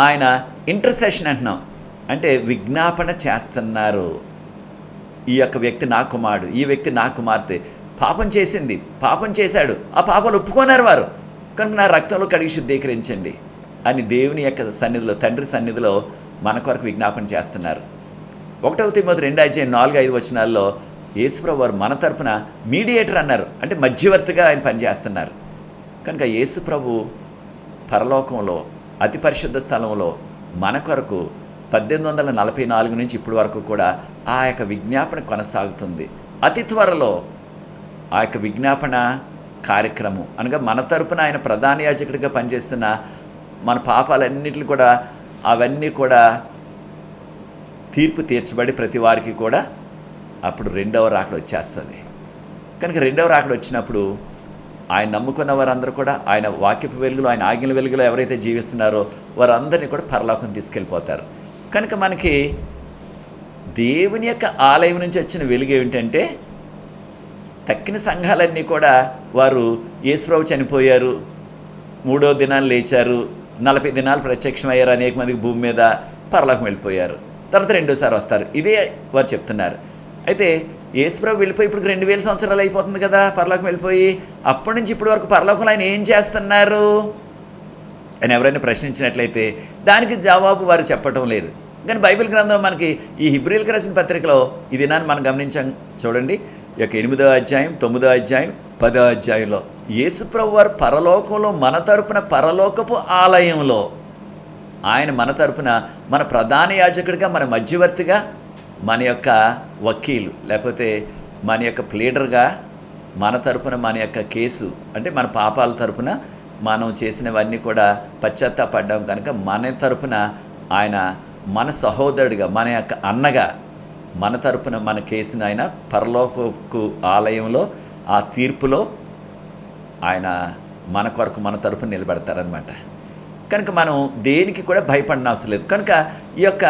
ఆయన ఇంటర్సెషన్ అంటున్నాం, అంటే విజ్ఞాపన చేస్తున్నారు. ఈ యొక్క వ్యక్తి నా కుమారుడు, ఈ వ్యక్తి నా కుమార్తె పాపం చేసింది, పాపం చేశాడు, ఆ పాపాలు ఒప్పుకున్నారు వారు, కనుక నా రక్తంలో కడిగి శుద్ధీకరించండి అని దేవుని యొక్క సన్నిధిలో, తండ్రి సన్నిధిలో మన కొరకు విజ్ఞాపన చేస్తున్నారు. 1 తిమోతి 2:4-5 యేసుప్రభు వారు మన తరపున మీడియేటర్ అన్నారు, అంటే మధ్యవర్తిగా ఆయన పనిచేస్తున్నారు. కనుక యేసుప్రభు పరలోకంలో అతి పరిశుద్ధ స్థలంలో మన కొరకు 1844 నుంచి ఇప్పటి వరకు కూడా ఆ యొక్క విజ్ఞాపన కొనసాగుతుంది. అతి త్వరలో ఆ యొక్క విజ్ఞాపన కార్యక్రమం అనగా మన తరపున ఆయన ప్రధాన యాజకుడిగా పనిచేస్తున్న మన పాపాలన్నింటినీ కూడా అవన్నీ కూడా తీర్పు తీర్చబడి ప్రతి వారికి కూడా అప్పుడు రెండవ రాకడ వచ్చేస్తుంది. కనుక రెండవ రాకడ వచ్చినప్పుడు ఆయన నమ్ముకున్న వారందరూ కూడా ఆయన వాక్యపు వెలుగులో, ఆయన ఆజ్ఞల వెలుగులో ఎవరైతే జీవిస్తున్నారో వారందరినీ కూడా పరలోకం తీసుకెళ్ళిపోతారు. కనుక మనకి దేవుని యొక్క ఆలయం నుంచి వచ్చిన వెలుగు ఏమిటంటే, తక్కిన సంఘాలన్నీ కూడా వారు యేసుప్రభు చనిపోయారు, 3వ దినాలు లేచారు, 40 దినాలు ప్రత్యక్షమయ్యారు, అనేక మందికి భూమి మీద పరలోకం వెళ్ళిపోయారు, తర్వాత రెండోసారి వస్తారు, ఇదే వారు చెప్తున్నారు. అయితే యేసుప్రభు వెళ్ళిపోయి ఇప్పుడు 2000 సంవత్సరాలు అయిపోతుంది కదా పరలోకం వెళ్ళిపోయి, అప్పటి నుంచి ఇప్పటి వరకు పరలోకంలో ఆయన ఏం చేస్తున్నారు అని ఎవరైనా ప్రశ్నించినట్లయితే దానికి జవాబు వారు చెప్పటం లేదు. కానీ బైబిల్ గ్రంథం మనకి ఈ హెబ్రీయులకు రాసిన పత్రికలో ఈ దినాన్ని మనం గమనించాం చూడండి. ఈ యొక్క 8వ అధ్యాయం, 9వ అధ్యాయం, 10వ అధ్యాయంలో యేసుప్రభు వారు పరలోకంలో మన తరపున పరలోకపు ఆలయంలో ఆయన మన తరపున మన ప్రధాన యాజకుడిగా, మన మధ్యవర్తిగా, మన యొక్క వకీలు లేకపోతే మన యొక్క ప్లీడర్గా మన తరపున మన యొక్క కేసు, అంటే మన పాపాల తరపున మనం చేసినవన్నీ కూడా పశ్చాత్తాపడ్డాం కనుక మన తరపున ఆయన మన సహోదరుడిగా, మన యొక్క అన్నగా మన తరపున మన కేసును ఆయన పరలోకపు ఆలయంలో ఆ తీర్పులో ఆయన మన కొరకు మన తరపున నిలబెడతారనమాట. కనుక మనం దేనికి కూడా భయపడిన అవసరం లేదు. కనుక ఈ యొక్క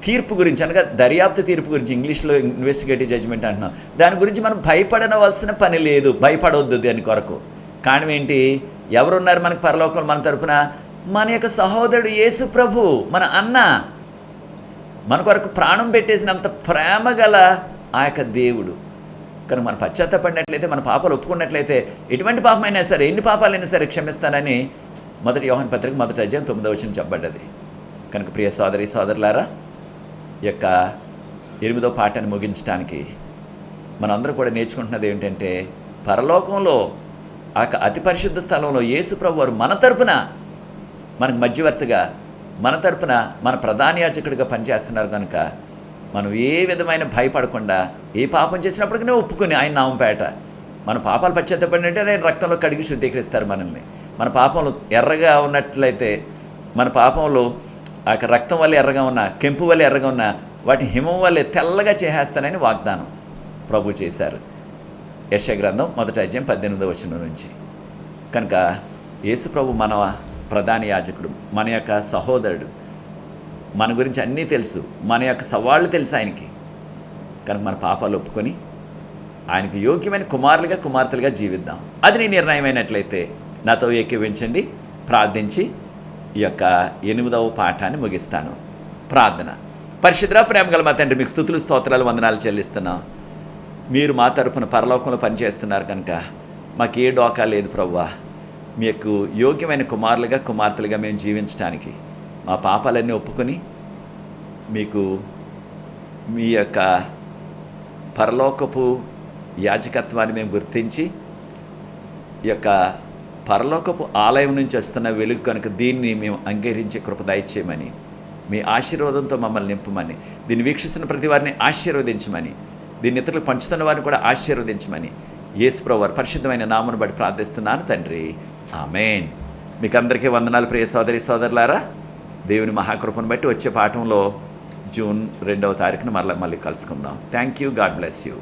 తీర్పు గురించి అనగా దర్యాప్తు తీర్పు గురించి, ఇంగ్లీష్లో ఇన్వెస్టిగేటివ్ జడ్జిమెంట్ అంటున్నాం, దాని గురించి మనం భయపడవలసిన పని లేదు, భయపడవద్దు దాని కొరకు. కారణం ఏంటి? ఎవరున్నారు మనకు పరలోకంలో మన తరపున? మన యొక్క సహోదరుడు యేసు ప్రభు, మన అన్న, మన కొరకు ప్రాణం పెట్టేసినంత ప్రేమ గల ఆ యొక్క దేవుడు. కనుక మనం పశ్చాత్తపడినట్లయితే, మన పాపాలు ఒప్పుకున్నట్లయితే, ఎటువంటి పాపమైనా సరే, ఎన్ని పాపాలైనా సరే క్షమిస్తానని 1 యోహాను పత్రిక 1వ అధ్యాయం 9వ వచనం చెప్పబడ్డది. కనుక ప్రియ సోదరి సోదరులారా, ఈ యొక్క 8వ పాఠాన్ని ముగించడానికి మనందరం కూడా నేర్చుకుంటున్నది ఏంటంటే, పరలోకంలో ఆ అతి పరిశుద్ధ స్థలంలో యేసు ప్రభు వారు మన తరపున మనకు మధ్యవర్తిగా, మన తరపున మన ప్రధాన యాజకుడిగా పనిచేస్తున్నారు. కనుక మనం ఏ విధమైన భయపడకుండా ఏ పాపం చేసినప్పటికీ ఒప్పుకొని ఆయన నామంపేట మన పాపాలు పశ్చాత్తపడినట్టే ఆయన రక్తంలో కడిగి శుద్ధీకరిస్తారు మనల్ని. మన పాపంలో ఎర్రగా ఉన్నట్లయితే, మన పాపంలో ఆ రక్తం వల్ల ఎర్రగా ఉన్న, కెంపు వల్ల ఎర్రగా ఉన్న వాటి హిమం వల్లే తెల్లగా చేసేస్తానని వాగ్దానం ప్రభు చేశారు. యెషయా గ్రంథం 1వ అధ్యాయం 18వ వచనం నుంచి. కనుక యేసు ప్రభు మన ప్రధాన యాజకుడు, మన యొక్క సహోదరుడు, మన గురించి అన్నీ తెలుసు, మన యొక్క సవాళ్ళు తెలుసు ఆయనకి. కనుక మన పాపాలు ఒప్పుకొని ఆయనకు యోగ్యమైన కుమారులుగా, కుమార్తెలుగా జీవిద్దాం. అది నీ నిర్ణయమైనట్లయితే నాతో ఏకీవించండి. ప్రార్థించి ఈ యొక్క 8వ పాఠాన్ని ముగిస్తాను. ప్రార్థన. పరిశుద్ధ ప్రేమగల మా తండ్రి, మీకు స్తుతులు, స్తోత్రాలు, వందనాలు చెల్లిస్తున్నాం. మీరు మా తరపున పరలోకంలో పనిచేస్తున్నారు కనుక మాకు ఏ డోకా లేదు ప్రభువా. మీకు యోగ్యమైన కుమారులుగా, కుమార్తెలుగా మేము జీవించడానికి మా పాపాలన్నీ ఒప్పుకొని మీకు మీ యొక్క పరలోకపు యాజకత్వాన్ని మేము గుర్తించి, ఈ యొక్క పరలోకపు ఆలయం నుంచి వస్తున్న వెలుగు కనుక దీన్ని మేము అంగీకరించే కృప దయచేయమని, మీ ఆశీర్వాదంతో మమ్మల్ని నింపమని, దీన్ని వీక్షిస్తున్న ప్రతి వారిని ఆశీర్వదించమని, దీన్ని ఇతరులకు పంచుతున్న వారిని కూడా ఆశీర్వదించమని యేసు ప్రభువు వారి పరిశుద్ధమైన నామమును బట్టి ప్రార్థిస్తున్నాను తండ్రి. ఆమేన్. మీకు అందరికీ వందనాలు ప్రియ సోదరి సోదరులారా. దేవుని మహాకృపను బట్టి వచ్చే పాఠంలో జూన్ 2వ తారీఖున మళ్ళీ కలుసుకుందాం. Thank you. God bless you.